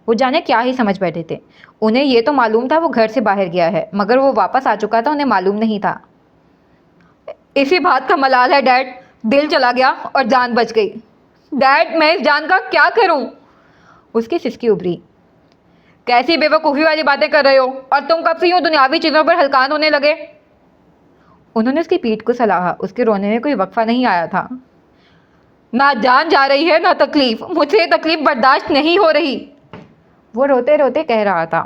वो जाने क्या ही समझ बैठे थे। उन्हें ये तो मालूम था वो घर से बाहर गया है, मगर वो वापस आ चुका था उन्हें मालूम नहीं था। इसी बात का मलाल है डैड, दिल चला गया और जान बच गई। डैड, मैं इस जान का क्या करूं? उसकी सिसकी उभरी। कैसी बेवकूफ़ी वाली बातें कर रहे हो, और तुम कब से यूँ दुनियावी चीज़ों पर हलकान होने लगे? उन्होंने उसकी पीठ को सलाहा। उसके रोने में कोई वक्फा नहीं आया था। ना जान जा रही है ना तकलीफ़, मुझे तकलीफ़ बर्दाश्त नहीं हो रही। वो रोते रोते कह रहा था।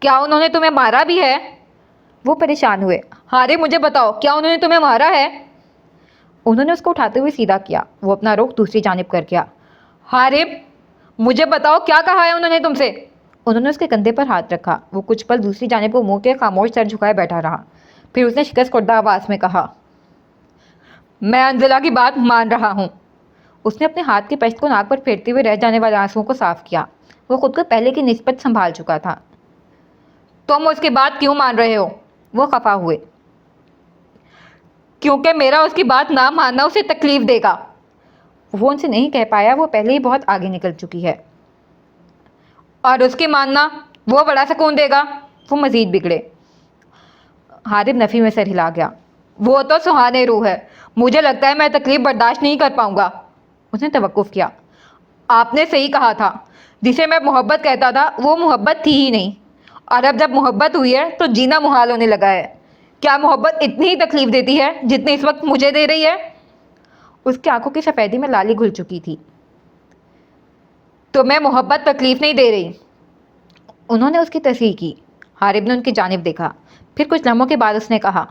क्या उन्होंने तुम्हें मारा भी है? वो परेशान हुए। हारे, मुझे बताओ, क्या उन्होंने तुम्हें मारा है? उन्होंने उसको उठाते हुए सीधा किया। वो अपना रुख दूसरी जानिब कर गया। हारिब, मुझे बताओ क्या कहा है उन्होंने तुमसे? उन्होंने उसके कंधे पर हाथ रखा। वो कुछ पल दूसरी जानिब को मुँह के खामोश सर झुकाए बैठा रहा। फिर उसने शिकस्त खुर्दा आवाज़ में कहा, मैं अंजला की बात मान रहा हूँ। उसने अपने हाथ की पश्त को नाक पर फेरते हुए रह जाने वाले आंसुओं को साफ किया। वो खुद को पहले की निस्बत संभाल चुका था। तुम उसकी बात क्यों मान रहे हो? वो खफा हुए। क्योंकि मेरा उसकी बात ना मानना उसे तकलीफ देगा। वो उनसे नहीं कह पाया, वो पहले ही बहुत आगे निकल चुकी है। और उसकी मानना वो बड़ा सुकून देगा। वो मज़ीद बिगड़े। हारिब नफ़ी में सर हिला गया। वो तो सुहाने रूह है, मुझे लगता है मैं तकलीफ बर्दाश्त नहीं कर पाऊंगा। उसने तवक्कुफ़ किया। आपने सही कहा था, जिसे मैं मोहब्बत कहता था वो मोहब्बत थी ही नहीं, और अब जब मोहब्बत हुई है तो जीना मुहाल होने लगा है। क्या मोहब्बत इतनी ही तकलीफ़ देती है जितनी इस वक्त मुझे दे रही है? उसकी आंखों की सफ़ेदी में लाली घुल चुकी थी। तो मैं मोहब्बत तकलीफ़ नहीं दे रही। उन्होंने उसकी तस्दीक की। हारिब ने उनकी जानिब देखा, फिर कुछ लम्हों के बाद उसने कहा,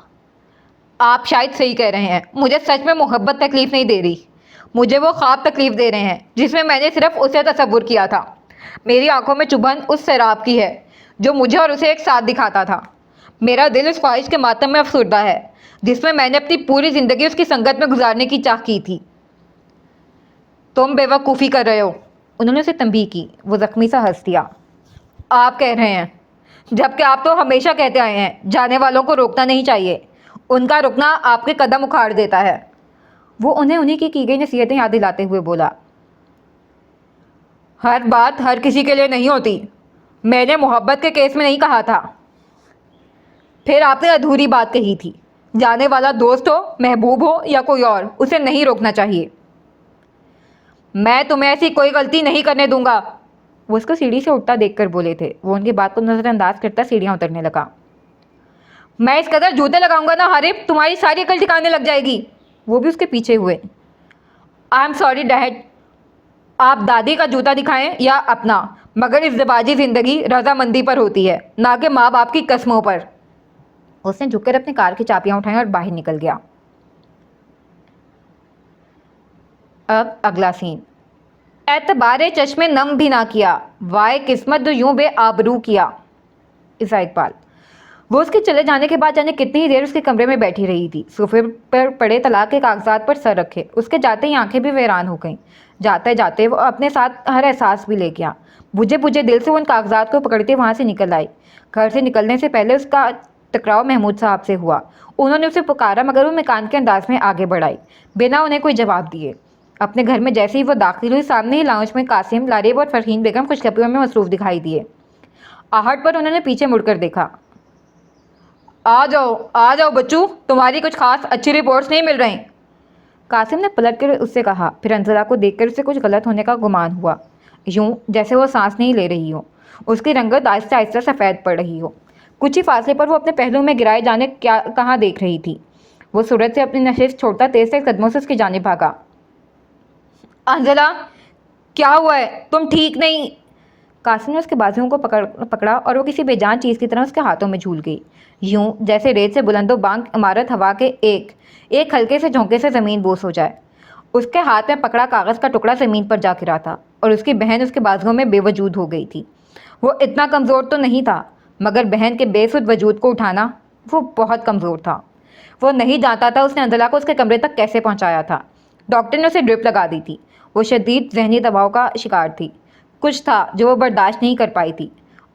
आप शायद सही कह रहे हैं, मुझे सच में मोहब्बत तकलीफ़ नहीं दे रही, मुझे वो ख्वाब तकलीफ़ दे रहे हैं जिसमें मैंने सिर्फ उसे तसव्वुर किया था। मेरी आंखों में चुभन उस शराब की है जो मुझे और उसे एक साथ दिखाता था। मेरा दिल उस ख्वाहिश के मातम में अफसुर्दा है जिसमें मैंने अपनी पूरी ज़िंदगी उसकी संगत में गुजारने की चाह की थी। तुम बेवकूफ़ी कर रहे हो, उन्होंने उसे तंबीह की। वो ज़ख्मी सा हंस दिया। आप कह रहे हैं, जबकि आप तो हमेशा कहते आए हैं जाने वालों को रोकना नहीं चाहिए, उनका रुकना आपके कदम उखाड़ देता है। वो उन्हें उन्हीं की गई नसीहतें याद दिलाते हुए बोला, हर बात हर किसी के लिए नहीं होती। मैंने मोहब्बत के केस में नहीं कहा था। फिर आपने अधूरी बात कही थी। जाने वाला दोस्त हो, महबूब हो या कोई और, उसे नहीं रोकना चाहिए। मैं तुम्हें ऐसी कोई गलती नहीं करने दूंगा। वो उसको सीढ़ी से उठता देखकर बोले थे। वो उनकी बात को नज़रअंदाज करता सीढ़ियाँ उतरने लगा। मैं इस कदर जूते लगाऊंगा ना हारिब, तुम्हारी सारी अकल ठिकाने लग जाएगी। वो भी उसके पीछे हुए। आई एम सॉरी डैड, आप दादी का जूता दिखाएं या अपना, मगर इस ज़िवाजी ज़िंदगी रजामंदी पर होती है, ना कि माँ बाप की कस्मों पर। उसने झुककर अपनी कार की चाबियां उठाई और बाहर निकल गया। अब अगला सीन। एतबारे चश्मे नम भी ना किया, वाए किस्मत जो यूं बेआबरू किया। ईसा इकबाल। वो उसके चले जाने के बाद जाने कितनी ही देर उसके कमरे में बैठी रही थी, सोफे पर पड़े तलाक के कागजात पर सर रखे। उसके जाते ही आंखें भी वीरान हो गईं। जाते जाते वो अपने साथ हर एहसास भी ले गया। बुझे बुझे दिल से वो उन कागजात को पकड़ते वहाँ से निकल आई। घर से निकलने से पहले उसका टकराव महमूद साहब से हुआ। उन्होंने उसे पुकारा मगर वो मकान के अंदाज में आगे बढ़ाई बिना उन्हें कोई जवाब दिए। अपने घर में जैसे ही वो दाखिल हुई, सामने ही लाउंज में कासिम, लारीब और फरहीन बेगम खुशखबरियों में मसरूफ़ दिखाई दिए। आहट पर उन्होंने पीछे मुड़कर देखा। आ जाओ बच्चू, तुम्हारी कुछ खास अच्छी रिपोर्ट्स नहीं मिल रही। कासिम ने पलट कर उससे कहा। फिर अंजला को देखकर उसे कुछ गलत होने का गुमान हुआ, यूं जैसे वो सांस नहीं ले रही हो। उसकी रंगत आहिस्ता आहिस्ता सफ़ेद पड़ रही हो। कुछ ही फासले पर वो अपने पहलू में गिराए जाने क्या कहाँ देख रही थी। वो सूरज से अपनी नशिश छोड़ता तेज तेज कदमों से उसकी जानिब भागा। अंजला, क्या हुआ है? तुम ठीक नहीं। कासिम ने उसके बाजुओं को पकड़ा और वो किसी बेजान चीज़ की तरह उसके हाथों में झूल गई, यूं जैसे रेत से बुलंदो बांग इमारत हवा के एक हल्के से झोंके से ज़मीन बोस हो जाए। उसके हाथ में पकड़ा कागज़ का टुकड़ा ज़मीन पर जा गिरा था और उसकी बहन उसके बाजुओं में बेवजूद हो गई थी। वो इतना कमज़ोर तो नहीं था, मगर बहन के बेसुध वजूद को उठाना वो बहुत कमज़ोर था। वो नहीं जानता था उसने अंजला को उसके कमरे तक कैसे पहुँचाया था। डॉक्टर ने उसे ड्रिप लगा दी थी। वो शदीद जहनी दबाव का शिकार थी। कुछ था जो वो बर्दाश्त नहीं कर पाई थी।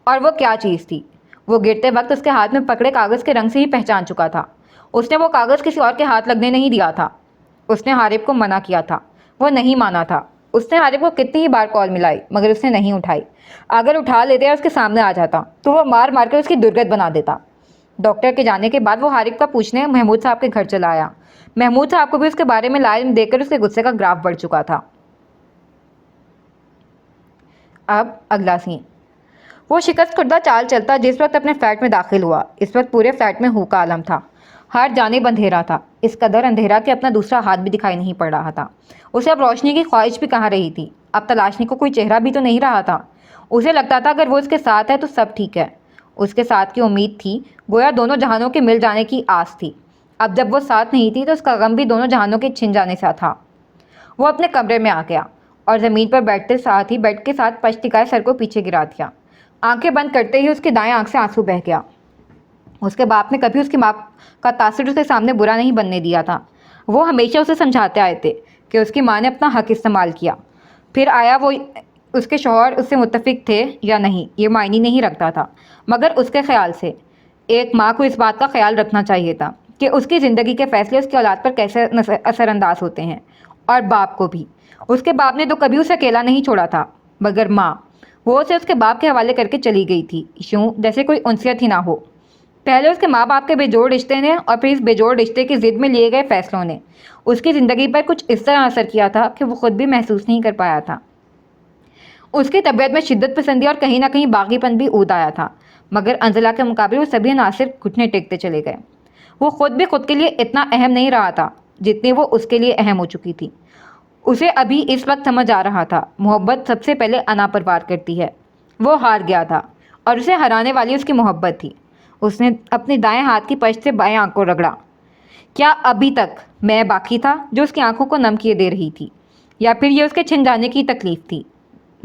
और वो क्या चीज़ थी? वो गिरते वक्त उसके हाथ में पकड़े कागज़ के रंग से ही पहचान चुका था। उसने वो कागज़ किसी और के हाथ लगने नहीं दिया था। उसने हारिब को मना किया था, वो नहीं माना था। उसने हारिब को कितनी ही बार कॉल मिलाई मगर उसने नहीं उठाई। अगर उठा लेते या उसके सामने आ जाता तो वो मार मार कर उसकी दुर्गत बना देता। डॉक्टर के जाने के बाद वो हारिब का पूछने महमूद साहब के घर चला आया। महमूद साहब को भी उसके बारे में लाइम देखकर उसके गुस्से का ग्राफ बढ़ चुका था। अब अगला सीन। वो शिकस्त खुर्दा चाल चलता जिस वक्त अपने फ्लैट में दाखिल हुआ। इस वक्त पूरे फ्लैट में हू का आलम था। हर जानिब अंधेरा था, इस कदर अंधेरा कि अपना दूसरा हाथ भी दिखाई नहीं पड़ रहा था। उसे अब रोशनी की ख्वाहिश भी कहाँ रही थी। अब तलाशने को कोई चेहरा भी तो नहीं रहा था। उसे लगता था अगर वो उसके साथ है तो सब ठीक है। उसके साथ की उम्मीद थी, गोया दोनों जहानों के मिल जाने की आस थी। अब जब वो साथ नहीं थी तो उसका गम भी दोनों जहानों के छिन जाने सा था। वो अपने कमरे में आ गया और ज़मीन पर बैठते साथ ही बेड के साथ पश्च टिकाए सर को पीछे गिरा दिया। आंखें बंद करते ही उसकी दाएं आंख से आंसू बह गया। उसके बाप ने कभी उसकी माँ का तासुर उसके सामने बुरा नहीं बनने दिया था। वो हमेशा उसे समझाते आए थे कि उसकी माँ ने अपना हक इस्तेमाल किया। फिर आया वो उसके शौहर उससे मुत्तफिक थे या नहीं ये मायने नहीं रखता था, मगर उसके ख्याल से एक माँ को इस बात का ख्याल रखना चाहिए था कि उसकी ज़िंदगी के फ़ैसले उसकी औलाद पर कैसे असरअंदाज होते हैं। और बाप को भी। उसके बाप ने तो कभी उसे अकेला नहीं छोड़ा था, मगर माँ, वो उसे उसके बाप के हवाले करके चली गई थी, यूँ जैसे कोई उनसियत ही ना हो। पहले उसके माँ बाप के बेजोड़ रिश्ते ने और फिर इस बेजोड़ रिश्ते की ज़िद में लिए गए फ़ैसलों ने उसकी ज़िंदगी पर कुछ इस तरह असर किया था कि वो खुद भी महसूस नहीं कर पाया था। उसकी तबीयत में शिद्दत पसंदी और कहीं ना कहीं बागीपन भी ऊद आया था, मगर अंजला के मुकाबले वो सभी अनासिर घुटने टेकते चले गए। वो खुद भी खुद के लिए इतना अहम नहीं रहा था जितनी वो उसके लिए अहम हो चुकी थी। उसे अभी इस वक्त समझ आ रहा था, मोहब्बत सबसे पहले अना पर वार करती है। वो हार गया था और उसे हराने वाली उसकी मोहब्बत थी। उसने अपने दाएं हाथ की पश्च से बाएं आंख को रगड़ा। क्या अभी तक मैं बाकी था जो उसकी आंखों को नम किए दे रही थी, या फिर ये उसके छिन जाने की तकलीफ थी?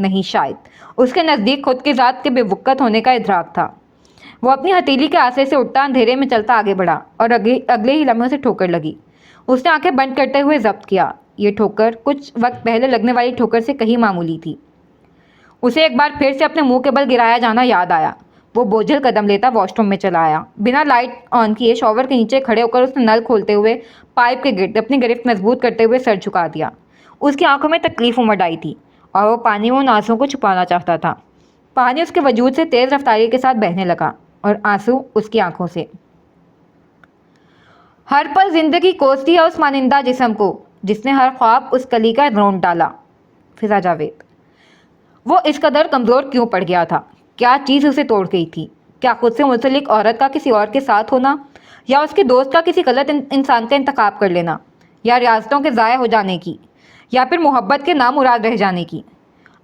नहीं, शायद उसके नज़दीक खुद की ज़ात के बेवकत होने का इदराक था। वो अपनी हथेली के आसे से उठता अंधेरे में चलता आगे बढ़ा और अगले ही लम्हे से ठोकर लगी। उसने आंखें बंद करते हुए जब्त किया। ये ठोकर कुछ वक्त पहले लगने वाली ठोकर से कहीं मामूली थी। उसे एक बार फिर से अपने मुंह के बल गिराया जाना याद आया। वो बोझल कदम लेता वॉशरूम में चला आया। बिना लाइट ऑन किए शॉवर के नीचे खड़े होकर उसने नल खोलते हुए पाइप के गिर्द अपनी गिरफ्त मजबूत करते हुए सर झुका दिया। उसकी आंखों में तकलीफ उमड़ आई थी और वो पानी में उन आंसुओं को छुपाना चाहता था। पानी उसके वजूद से तेज रफ्तारी के साथ बहने लगा और आंसू उसकी आंखों से। हर पल जिंदगी कोसती है उस मानिंदा जिस्म को जिसने हर ख्वाब उस कली का रौंद डाला। फिजा जावेद। वो इस कदर कमज़ोर क्यों पड़ गया था? क्या चीज़ उसे तोड़ गई थी? क्या खुद से मुंसलिक औरत का किसी और के साथ होना, या उसके दोस्त का किसी गलत इंसान का इंतखाब कर लेना, या रियासतों के ज़ाय हो जाने की, या फिर मोहब्बत के नामुराद रह जाने की?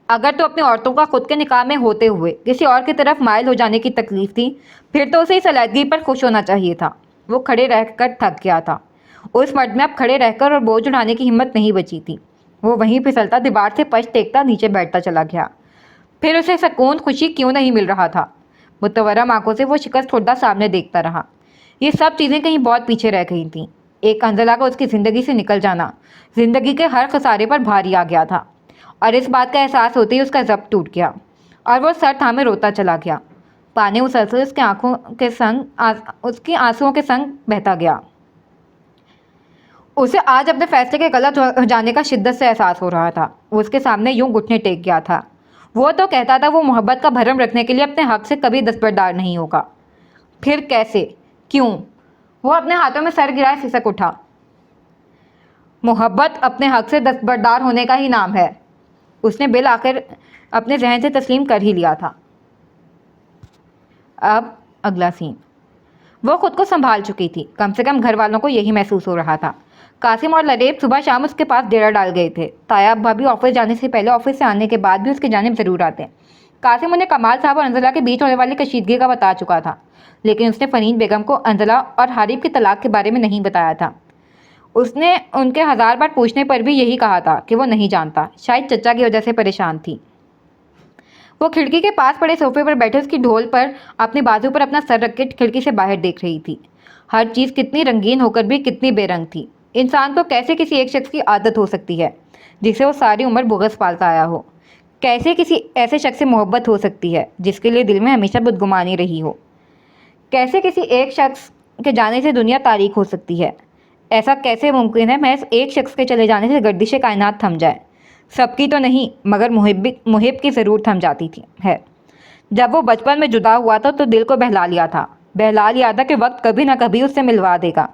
अगर तो अपनी औरतों का खुद के निकाह में होते हुए किसी और की तरफ माइल हो जाने की तकलीफ थी, फिर तो उसे इस अलहदगी पर खुश होना चाहिए था। वो खड़े रहकर थक गया था। उस मर्द में अब खड़े रहकर और बोझ उठाने की हिम्मत नहीं बची थी। वो वहीं फिसलता दीवार से पछ टेकता नीचे बैठता चला गया। फिर उसे सुकून खुशी क्यों नहीं मिल रहा था? मुतवरम आंखों से वो शिकस्त खुर्दा सामने देखता रहा। ये सब चीज़ें कहीं बहुत पीछे रह गई थीं। एक अंजला का उसकी ज़िंदगी से निकल जाना ज़िंदगी के हर खसारे पर भारी आ गया था, और इस बात का एहसास होते ही उसका ज़ब्त टूट गया और वो सर थामे रोता चला गया। पानी मुसलसल उसकी आंखों के संग उसकी आंसुओं के संग बहता गया। उसे आज अपने फैसले के गलत हो जाने का शिद्दत से एहसास हो रहा था। वो उसके सामने यूं घुटने टेक गया था। वो तो कहता था वो मोहब्बत का भरम रखने के लिए अपने हक से कभी दस्तबरदार नहीं होगा। फिर कैसे? क्यों? वो अपने हाथों में सर गिराए सिसक उठा। मोहब्बत अपने हक से दस्तबरदार होने का ही नाम है। उसने बिल आखिर अपने जहन से तस्लीम कर ही लिया था। अब अगला सीन। वो खुद को संभाल चुकी थी। कम से कम घर वालों को यही महसूस हो रहा था। कासिम और लरेब सुबह शाम उसके पास डेरा डाल गए थे। तायाब भाभी ऑफिस जाने से पहले, ऑफिस से आने के बाद भी उसकी जानिब ज़रूर आते। कासिम उन्हें कमाल साहब और अंजला के बीच होने वाली कशीदगी का बता चुका था, लेकिन उसने फरीन बेगम को अंजला और हारिब की तलाक के बारे में नहीं बताया था। उसने उनके 1000 बार पूछने पर भी यही कहा था कि वो नहीं जानता। शायद चचा की वजह से परेशान थी। वो खिड़की के पास पड़े सोफे पर बैठे उसकी ढोल पर अपने बाजू पर अपना सर रख के खिड़की से बाहर देख रही थी। हर चीज़ कितनी रंगीन होकर भी कितनी बेरंग थी। इंसान को कैसे किसी एक शख्स की आदत हो सकती है जिसे वो सारी उम्र बुग़्ज़ पालता आया हो? कैसे किसी ऐसे शख्स से मोहब्बत हो सकती है जिसके लिए दिल में हमेशा बदगुमानी रही हो? कैसे किसी एक शख्स के जाने से दुनिया तारीख हो सकती है? ऐसा कैसे मुमकिन है महज एक शख्स के चले जाने से गर्दिश कायनात थम जाए? सबकी तो नहीं, मगर मुहिब की ज़रूर थम जाती थी है। जब वो बचपन में जुदा हुआ था तो दिल को बहला लिया था कि वक्त कभी ना कभी उससे मिलवा देगा,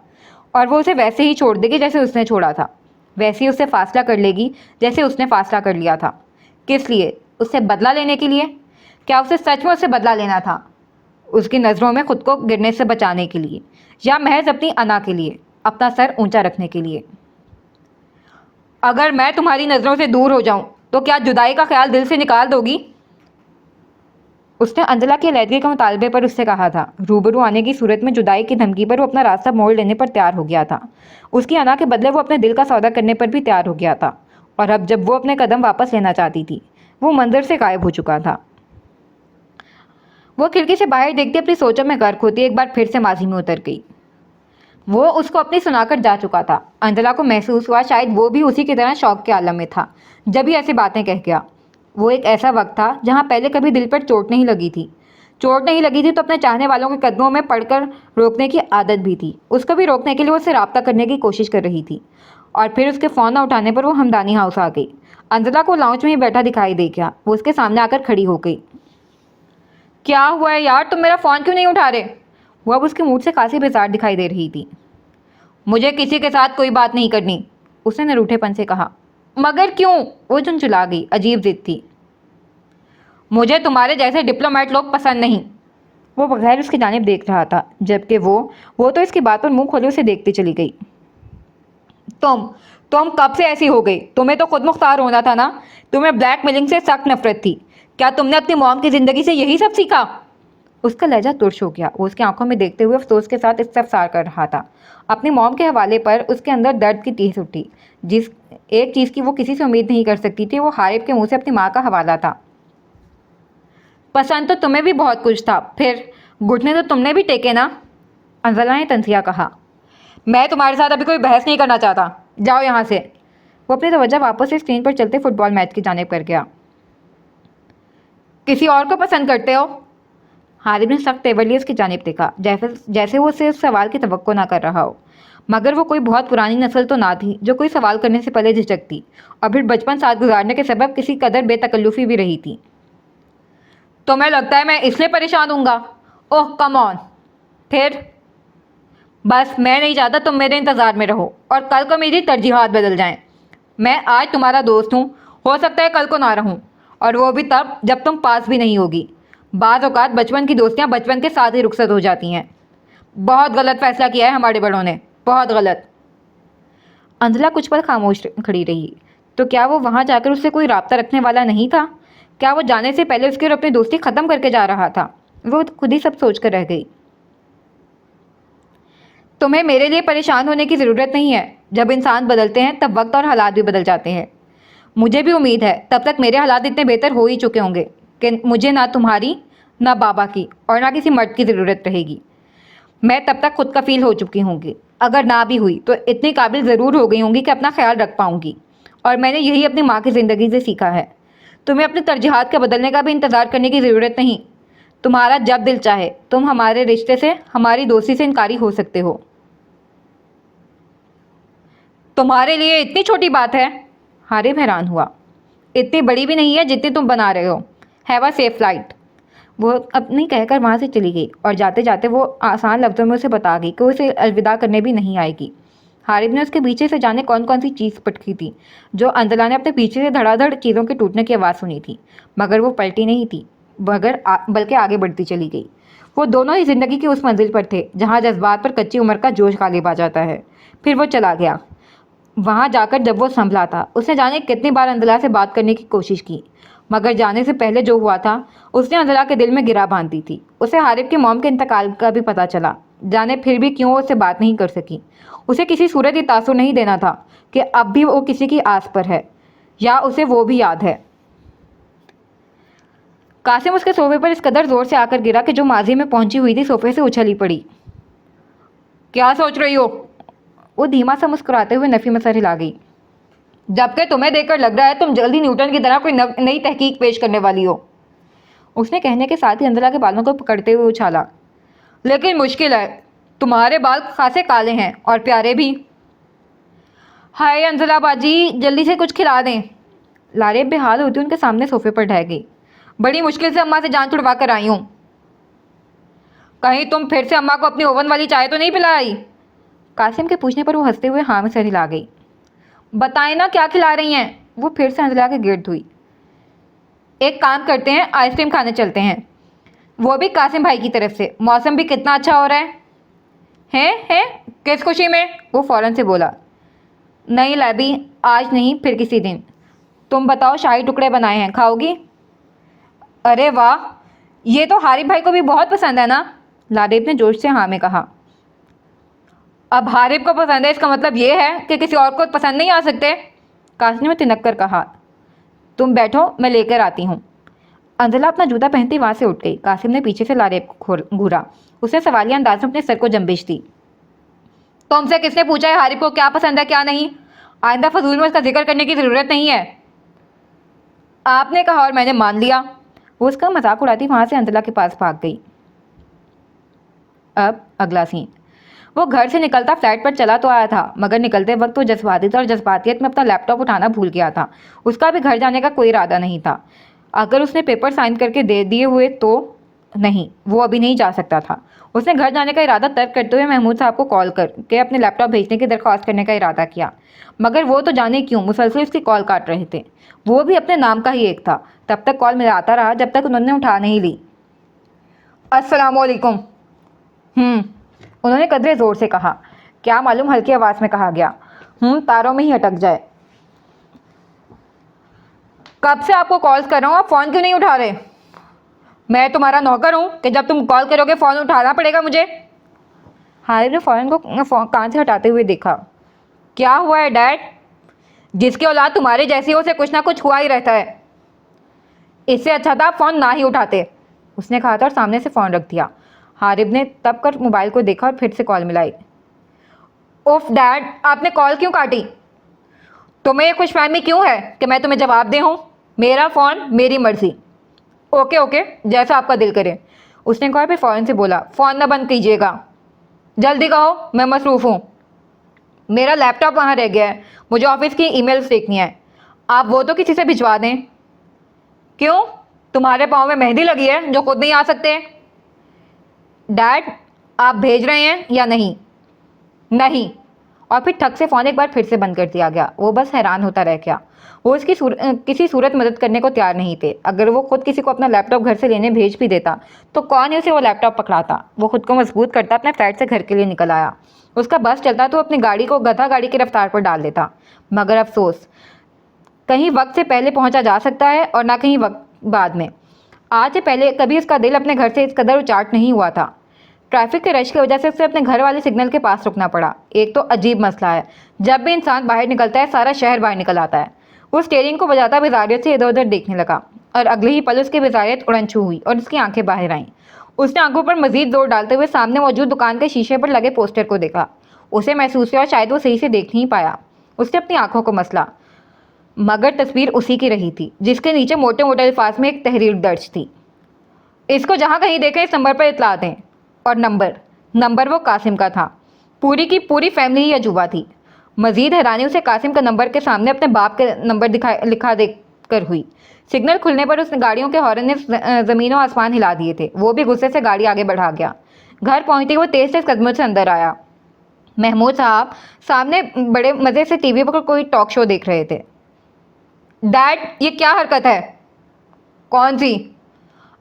और वो उसे वैसे ही छोड़ देगी जैसे उसने छोड़ा था। वैसे ही उससे फासला कर लेगी जैसे उसने फासला कर लिया था। किस लिए? उससे बदला लेने के लिए? क्या उसे सच में उससे बदला लेना था? उसकी नज़रों में खुद को गिरने से बचाने के लिए, या महज अपनी अना के लिए, अपना सर ऊंचा रखने के लिए? अगर मैं तुम्हारी नज़रों से दूर हो जाऊं तो क्या जुदाई का ख्याल दिल से निकाल दोगी? उसने अंजला के अलहदगी के मुतालबे पर उससे कहा था। रूबरू आने की सूरत में जुदाई की धमकी पर वो अपना रास्ता मोड़ लेने पर तैयार हो गया था। उसकी अना के बदले वो अपने दिल का सौदा करने पर भी तैयार हो गया था, और अब जब वो अपने कदम वापस लेना चाहती थी, वो मंजर से गायब हो चुका था। वो खिड़की से बाहर देखती अपनी सोचों में गर्क होती एक बार फिर से माजी में उतर गई। वो उसको अपनी सुनाकर जा चुका था। अंजला को महसूस हुआ शायद वो भी उसी की तरह शौक के आलम में था जब ही ऐसी बातें कह गया। वो एक ऐसा वक्त था जहाँ पहले कभी दिल पर चोट नहीं लगी थी। चोट नहीं लगी थी तो अपने चाहने वालों के कदमों में पड़कर रोकने की आदत भी थी। उसको भी रोकने के लिए वो उससे रब्ता करने की कोशिश कर रही थी, और फिर उसके फ़ोन न उठाने पर वो हमदानी हाउस आ गई। अंजला को लाउंज में ही बैठा दिखाई दे गया। वो उसके सामने आकर खड़ी हो गई। क्या हुआ है यार, तुम मेरा फ़ोन क्यों नहीं उठा रहे? वो अब उसके मूड से खासी बेजार दिखाई दे रही थी। मुझे किसी के साथ कोई बात नहीं करनी, उसने नरूठेपन से कहा। मगर क्यों? वो झुंझुला गई। अजीब जिद थी। मुझे तुम्हारे जैसे डिप्लोमेट लोग पसंद नहीं। वो बगैर उसकी जानिब देख रहा था, जबकि वो तो इसकी बात पर मुंह खोले उसे देखती चली गई। तुम कब से ऐसी हो गई? तुम्हें तो खुद मुख्तार होना था ना। तुम्हें ब्लैकमेलिंग से सख्त नफरत थी। क्या तुमने अपनी मॉम की ज़िंदगी से यही सब सीखा? उसका लहजा तुर्श हो गया। वो उसकी आंखों में देखते हुए अफसोस के साथ इस्तफसार कर रहा था। अपनी मॉम के हवाले पर उसके अंदर दर्द की टीस उठी। जिस एक चीज़ की वो किसी से उम्मीद नहीं कर सकती थी, वो हारिब के मुंह से अपनी माँ का हवाला था। पसंद तो तुम्हें भी बहुत कुछ था, फिर घुटने तो तुमने भी टेके ना। अंजला ने तंजिया कहा। मैं तुम्हारे साथ अभी कोई बहस नहीं करना चाहता, जाओ यहाँ से। वो अपनी तवज्जो वापस से स्क्रीन पर चलते फुटबॉल मैच की जानिब कर गया। किसी और को पसंद करते हो? हारिब ने सख्त तेवरिए उसकी जानिब देखा, जैसे वो उसे उस सवाल की तवक्को ना कर रहा हो। मगर वो कोई बहुत पुरानी नस्ल तो ना थी जो कोई सवाल करने से पहले झिझकती, और फिर बचपन साथ गुजारने के सबब किसी कदर बेतकल्लुफ़ी भी रही थी। तुम्हें लगता है मैं इसलिए परेशान हूँगा? ओह कम ऑन। फिर बस मैं नहीं चाहता तुम मेरे इंतज़ार में रहो और कल को मेरी तरजीहात बदल जाएं। मैं आज तुम्हारा दोस्त हूँ, हो सकता है कल को ना रहूँ, और वो भी तब जब तुम पास भी नहीं होगी। बाज़ औक़ात बचपन की दोस्तियाँ बचपन के साथ ही रुखसत हो जाती हैं। बहुत गलत फ़ैसला किया है हमारे बड़ों ने, बहुत गलत। अंजला कुछ पल खामोश खड़ी रही। तो क्या वो वहाँ जाकर उससे कोई राब्ता रखने वाला नहीं था? क्या वो जाने से पहले उसकी और अपनी दोस्ती ख़त्म करके जा रहा था? वो खुद ही सब सोच कर रह गई। तुम्हें मेरे लिए परेशान होने की ज़रूरत नहीं है। जब इंसान बदलते हैं तब वक्त और हालात भी बदल जाते हैं। मुझे भी उम्मीद है तब तक मेरे हालात इतने बेहतर हो ही चुके होंगे कि मुझे ना तुम्हारी, ना बाबा की और ना किसी मर्द की ज़रूरत रहेगी। मैं तब तक खुद कफील हो चुकी होंगी। अगर ना भी हुई तो इतनी काबिल ज़रूर हो गई होंगी कि अपना ख्याल रख पाऊंगी। और मैंने यही अपनी माँ की ज़िंदगी से सीखा है। तुम्हें अपनी तरजीहात का बदलने का भी इंतज़ार करने की ज़रूरत नहीं। तुम्हारा जब दिल चाहे तुम हमारे रिश्ते से, हमारी दोस्ती से इनकारी हो सकते हो। तुम्हारे लिए इतनी छोटी बात है? हारिब हैरान हुआ। इतनी बड़ी भी नहीं है जितनी तुम बना रहे हो। Have a safe flight. वो अपनी कहकर वहाँ से चली गई और जाते जाते वो आसान लफ्ज़ों में उसे बता गई कि उसे अलविदा करने भी नहीं आएगी। हारिब ने उसके पीछे से जाने कौन कौन सी चीज़ पटकी थी जो अंजला ने अपने पीछे से धड़ाधड़ चीज़ों के टूटने की आवाज़ सुनी थी, मगर वो पलटी नहीं थी, बल्कि आगे बढ़ती चली गई। वो दोनों ही ज़िंदगी की उस मंजिल पर थे जहाँ जज्बात पर कच्ची उम्र का जोश गालिब आ जाता है। फिर वो चला गया। वहाँ जाकर जब वो संभला था, उसने जाने कितनी बार अंजला से बात करने की कोशिश की, मगर जाने से पहले जो हुआ था उसने अंजला के दिल में गिरा बांधी थी। उसे हारिब की मॉम के इंतकाल का भी पता चला, जाने फिर भी क्यों उससे बात नहीं कर सकी। उसे किसी सूरत ये तासुर नहीं देना था कि अब भी वो किसी की आस पर है, या उसे वो भी याद है। कासिम उसके सोफे पर इस कदर जोर से आकर गिरा कि जो माजी में पहुंची हुई थी सोफे से उछली पड़ी। क्या सोच रही हो? वो धीमा सा मुस्कुराते हुए नफ़ी में सर हिला गई। जबकि तुम्हें देखकर लग रहा है तुम जल्दी न्यूटन की तरह कोई नई तहकीक पेश करने वाली हो। उसने कहने के साथ ही अंजला के बालों को पकड़ते हुए उछाला। लेकिन मुश्किल है, तुम्हारे बाल खासे काले हैं और प्यारे भी। हाय अंजला बाजी, जल्दी से कुछ खिला दें। लारेब बेहाल होती उनके सामने सोफे पर ढह गई। बड़ी मुश्किल से अम्मा से जान छुड़वा कर आई हूँ। कहीं तुम फिर से अम्मा को अपनी ओवन वाली चाय तो नहीं पिलाई? कासिम के पूछने पर वो हंसते हुए हाँ में सर हिला गई। बताएं ना क्या खिला रही हैं? वो फिर से अंजला के गिर्द हुई। एक काम करते हैं, आइसक्रीम खाने चलते हैं, वो भी कासिम भाई की तरफ से। मौसम भी कितना अच्छा हो रहा है। हैं किस खुशी में? वो फ़ौरन से बोला। नहीं लाबी, आज नहीं, फिर किसी दिन। तुम बताओ, शाही टुकड़े बनाए हैं, खाओगी? अरे वाह, ये तो हारिब भाई को भी बहुत पसंद है ना? लादेब ने जोश से हाँ में कहा। अब हारिब को पसंद है इसका मतलब ये है कि किसी और को पसंद नहीं आ सकते? कासिम ने तिनक कर कहा। तुम बैठो, मैं लेकर आती हूँ। अंजला अपना जूता पहनती वहाँ से उठ गई। कासिम ने पीछे से लारेब को घूरा। उसने सवालिया अंदाज में अपने सर को जंबिश दी। तुमसे किसने पूछा है हारिब को क्या पसंद है क्या नहीं? आइंदा फजूल में उसका जिक्र करने की ज़रूरत नहीं है। आपने कहा और मैंने मान लिया। वो उसका मजाक उड़ाती वहाँ से अंजला के पास भाग गई। अब अगला सीन। वो घर से निकलता फ्लैट पर चला तो आया था, मगर निकलते वक्त वो जज्बाती था और जज्बातियत में अपना लैपटॉप उठाना भूल गया था। उसका भी घर जाने का कोई इरादा नहीं था। अगर उसने पेपर साइन करके दे दिए हुए तो नहीं, वो अभी नहीं जा सकता था। उसने घर जाने का इरादा तर्क करते हुए महमूद साहब को कॉल करके अपने लैपटॉप भेजने की दरख्वास्त करने का इरादा किया, मगर वो तो जाने क्यों मुसलसल उसकी कॉल काट रहे थे। वो भी अपने नाम का ही एक था। तब तक कॉल मिलाता रहा जब तक उन्होंने उठा नहीं ली। अस्सलाम वालेकुम। उन्होंने कदरे ज़ोर से कहा। क्या मालूम हल्की आवाज़ में कहा गया। तारों में ही अटक जाए। कब से आपको कॉल्स कर रहा हूँ, आप फ़ोन क्यों नहीं उठा रहे? मैं तुम्हारा नौकर हूँ कि जब तुम कॉल करोगे फ़ोन उठाना पड़ेगा मुझे? हारिब ने फ़ौरन को कान से हटाते हुए देखा। क्या हुआ है डैड? जिसकी औलाद तुम्हारे जैसी हो उसे कुछ ना कुछ हुआ ही रहता है। इससे अच्छा था आप फ़ोन ना ही उठाते, उसने कहा था और सामने से फ़ोन रख दिया। हारिब ने तब कर मोबाइल को देखा और फिर से कॉल मिलाई। उफ डैड, आपने कॉल क्यों काटी? तुम्हें ये खुशफहमी क्यों है कि मैं तुम्हें जवाब दे हूँ? मेरा फ़ोन मेरी मर्ज़ी। ओके ओके, जैसा आपका दिल करे, उसने कहा। फिर फ़ौरन से बोला, फ़ोन ना बंद कीजिएगा, जल्दी कहो, मैं मसरूफ़ हूँ। मेरा लैपटॉप वहाँ रह गया है, मुझे ऑफिस की ईमेल्स देखनी है, आप वो तो किसी से भिजवा दें। क्यों, तुम्हारे पाँव में मेहंदी लगी है जो खुद नहीं आ सकते? डैड, आप भेज रहे हैं या नहीं? नहीं। और फिर ठग से फ़ोन एक बार फिर से बंद कर दिया गया। वो बस हैरान होता रह गया। वो इसकी किसी सूरत मदद करने को तैयार नहीं थे। अगर वो खुद किसी को अपना लैपटॉप घर से लेने भेज भी देता तो कौन ही उसे वो लैपटॉप पकड़ाता। वो खुद को मजबूत करता अपने फ्लैट से घर के लिए निकल आया। उसका बस चलता तो अपनी गाड़ी को गधा गाड़ी की रफ्तार पर डाल देता। मगर अफसोस, कहीं वक्त से पहले पहुंचा जा सकता है और ना कहीं वक्त बाद में। आज से पहले कभी उसका दिल अपने घर से इस कदर उचाट नहीं हुआ था। ट्रैफिक के रश की वजह से उसे अपने घर वाले सिग्नल के पास रुकना पड़ा। एक तो अजीब मसला है, जब भी इंसान बाहर निकलता है सारा शहर बाहर निकल आता है। वो स्टीयरिंग को बजाता बेजारियत से इधर उधर देखने लगा और अगले ही पल उसकी बेजारियत उड़नछू हुई और उसकी आंखें बाहर आईं। उसने आंखों पर मजीद जोर डालते हुए सामने मौजूद दुकान के शीशे पर लगे पोस्टर को देखा। उसे महसूस हुआ शायद वो सही से देख नहीं पाया। उसने अपनी आंखों को मसला, मगर तस्वीर उसी की रही थी जिसके नीचे मोटे मोटे अल्फाज में एक तहरीर दर्ज थी। इसको जहाँ कहीं देखें इस नंबर पर इतला दें। और नंबर वो कासिम का था। पूरी की पूरी फैमिली ही अजूबा थी। मजीद हैरानी उसे कासिम का नंबर के सामने अपने बाप के नंबर लिखा देख कर हुई। सिग्नल खुलने पर उस गाड़ियों के हॉर्न ने ज़मीन और आसमान हिला दिए थे। वो भी गुस्से से गाड़ी आगे बढ़ा गया। घर पहुँचते वो तेज़ तेज़ कदमों से अंदर आया। महमूद साहब सामने बड़े मज़े से टीवी पर कोई टॉक शो देख रहे थे। डैड, ये क्या हरकत है? कौन सी?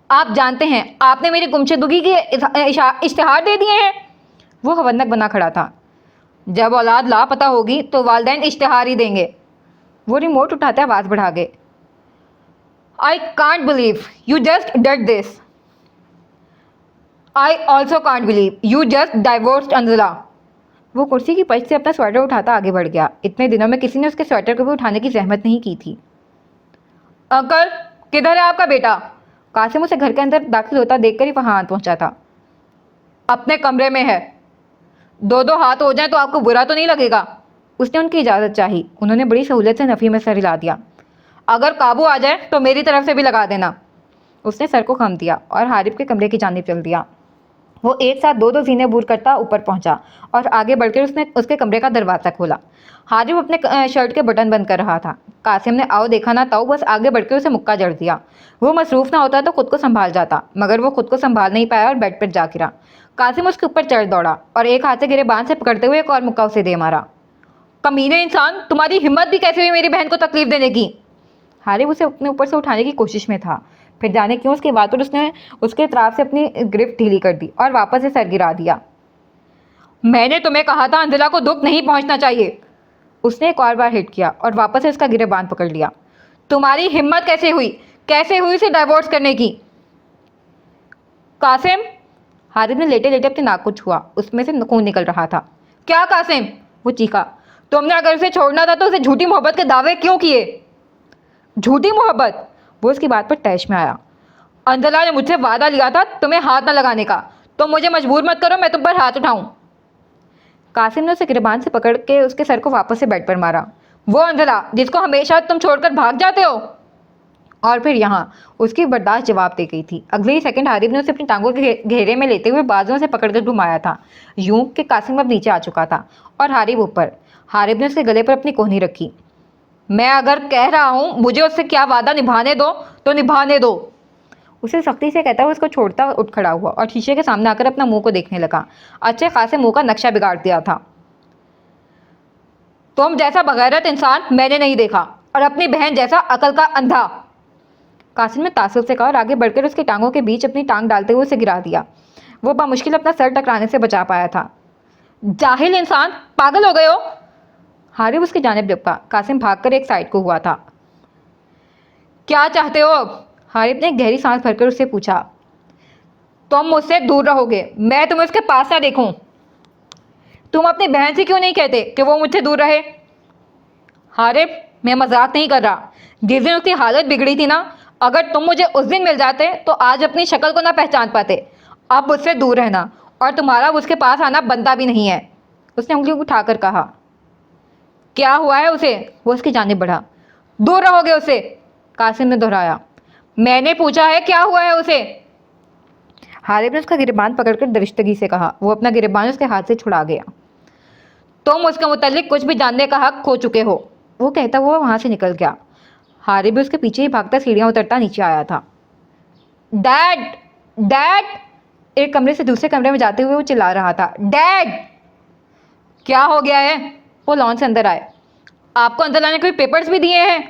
आप जानते हैं आपने मेरी गुमशुदगी के इश्तिहार दे दिए हैं। वो हवन्नक बना खड़ा था। जब औलाद लापता होगी तो वालिदैन इश्तिहार ही देंगे। वो रिमोट उठाते आवाज़ बढ़ा गए। I can't believe you just did this. I also can't believe you just divorced Angela. वो कुर्सी की पच से अपना स्वेटर उठाता आगे बढ़ गया। इतने दिनों में किसी ने उसके स्वेटर को भी उठाने की जहमत नहीं की थी। अंकल, किधर है आपका बेटा? कासिम उसे घर के अंदर दाखिल होता देखकर ही वहाँ हाथ पहुँचा था। अपने कमरे में है। दो दो हाथ हो जाए तो आपको बुरा तो नहीं लगेगा? उसने उनकी इजाज़त चाही। उन्होंने बड़ी सहूलियत से नफ़ी में सर हिला दिया। अगर काबू आ जाए तो मेरी तरफ से भी लगा देना। उसने सर को खम दिया और हारिब के कमरे की जानिब चल दिया। वो एक साथ दो दो जीने बूर करता ऊपर पहुंचा और आगे बढ़कर उसने उसके कमरे का दरवाज़ा खोला। हारिब अपने शर्ट के बटन बंद कर रहा था। कासिम ने आओ देखा ना ताऊ बस आगे बढ़कर उसे मुक्का जड़ दिया। वो मसरूफ़ ना होता तो खुद को संभाल जाता, मगर वो खुद को संभाल नहीं पाया और बेड पर जा गिरा। कासिम उसके ऊपर चढ़ दौड़ा और एक हाथ से गिरे बांध से पकड़ते हुए एक और मुक्का उसे दे मारा। कमीने इंसान, तुम्हारी हिम्मत भी कैसे हुई मेरी बहन को तकलीफ देने की? हारिब उसे अपने ऊपर से उठाने की कोशिश में था। फिर जाने क्यों उसके बाद पर उसने उसके इतराफ से अपनी गिरफ्त ढीली कर दी और वापस से सर गिरा दिया। मैंने तुम्हें कहा था अंजला को दुख नहीं पहुंचना चाहिए। उसने एक और बार हिट किया और वापस से उसका गिरेबान पकड़ लिया। तुम्हारी हिम्मत कैसे हुई उसे डाइवोर्स करने की? कासिम, हारिब ने लेटे लेटे अपनी नाक को छुआ। उसमें से खून निकल रहा था। क्या कासिम? वो चीखा। तुमने अगर उसे छोड़ना था तो उसे झूठी मोहब्बत के दावे क्यों किए? झूठी मोहब्बत? वो उसकी बात पर तैश में आया। अंजला ने मुझसे वादा लिया था तुम्हें हाथ न लगाने का, तो मुझे मजबूर मत करो मैं तुम पर हाथ उठाऊं। कासिम ने उसे गिरबान से पकड़ के उसके सर को वापस से बेड पर मारा। वो अंजला जिसको हमेशा तुम छोड़कर भाग जाते हो? और फिर यहाँ उसकी बर्दाश्त जवाब दे गई थी। अगले ही सेकंड हारिब ने उसे अपनी टांगों के घेरे में लेते हुए बाजुओं से पकड़कर घुमाया था, यूं कि कासिम अब नीचे आ चुका था और हारिब ऊपर। हारिब ने उसके गले पर अपनी कोहनी रखी। मैं अगर कह रहा हूँ मुझे उससे क्या वादा निभाने दो तो निभाने दो। उसे सख्ती से कहता हुआ उसको छोड़ता उठ खड़ा हुआ और शीशे के सामने आकर अपना मुंह को देखने लगा। अच्छे खासे मुंह का नक्शा बिगाड़ दिया था। तुम जैसा बगैरत इंसान मैंने नहीं देखा और अपनी बहन जैसा अकल का अंधा। कासिम ने तासुब से कहा और आगे बढ़कर उसकी टांगों के बीच अपनी टांग डालते हुए उसे गिरा दिया। वो बामुश्किल अपना सर टकराने से बचा पाया था। जाहिल इंसान, पागल हो गए हो? हारिब उसकी जानिब लपका। कासिम भागकर एक साइड को हुआ था। क्या चाहते हो अब? हारिब ने गहरी सांस भरकर उससे पूछा। तुम मुझसे दूर रहोगे, मैं तुम्हें उसके पास ना देखूं। तुम अपनी बहन से क्यों नहीं कहते कि वो मुझसे दूर रहे? हारिब, मैं मजाक नहीं कर रहा। जिस दिन उसकी हालत बिगड़ी थी ना, अगर तुम मुझे उस दिन मिल जाते तो आज अपनी शक्ल को ना पहचान पाते। अब उससे दूर रहना, और तुम्हारा उसके पास आना बनता भी नहीं है। उसने उंगली उठाकर कहा। क्या हुआ है उसे? वो उसकी जानिब बढ़ा। दूर रहोगे उससे, कासिम ने दोहराया। मैंने पूछा है क्या हुआ है उसे? हारिब ने उसका गिरबान पकड़कर दरिश्तगी से कहा। वो अपना गिरबान उसके हाथ से छुड़ा गया। तुम उसके मुतालिक कुछ भी जानने का हक खो चुके हो, वो कहता हुआ वहां से निकल गया। हारिब भी उसके पीछे ही भागता सीढ़ियां उतरता नीचे आया था। Dad, dad! एक कमरे से दूसरे कमरे में जाते हुए वो चिल्ला रहा था। डैड! क्या हो गया है? वो लॉन से अंदर आए। आपको अंदर लाने के लिए पेपर्स भी दिए हैं।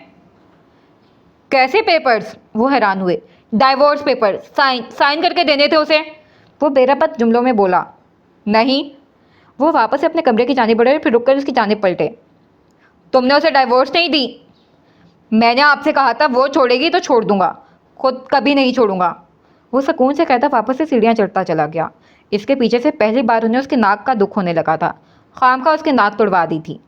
कैसे पेपर्स? वो हैरान हुए। डाइवोर्स पेपर, साइन साइन करके देने थे उसे, वो बेरपत जुमलों में बोला। नहीं। वो वापस से अपने कमरे की जानिब बढ़े, फिर रुककर उसकी जानिब पलटे। तुमने उसे डाइवोर्स नहीं दी? मैंने आपसे कहा था वो छोड़ेगी तो छोड़ दूंगा, खुद कभी नहीं छोड़ूंगा। वो सुकून से कहता वापस से सीढ़ियाँ चढ़ता चला गया। इसके पीछे से पहली बार उन्हें उसके नाक का दुख होने लगा था। खामखा उसकी नाक तोड़वा दी थी।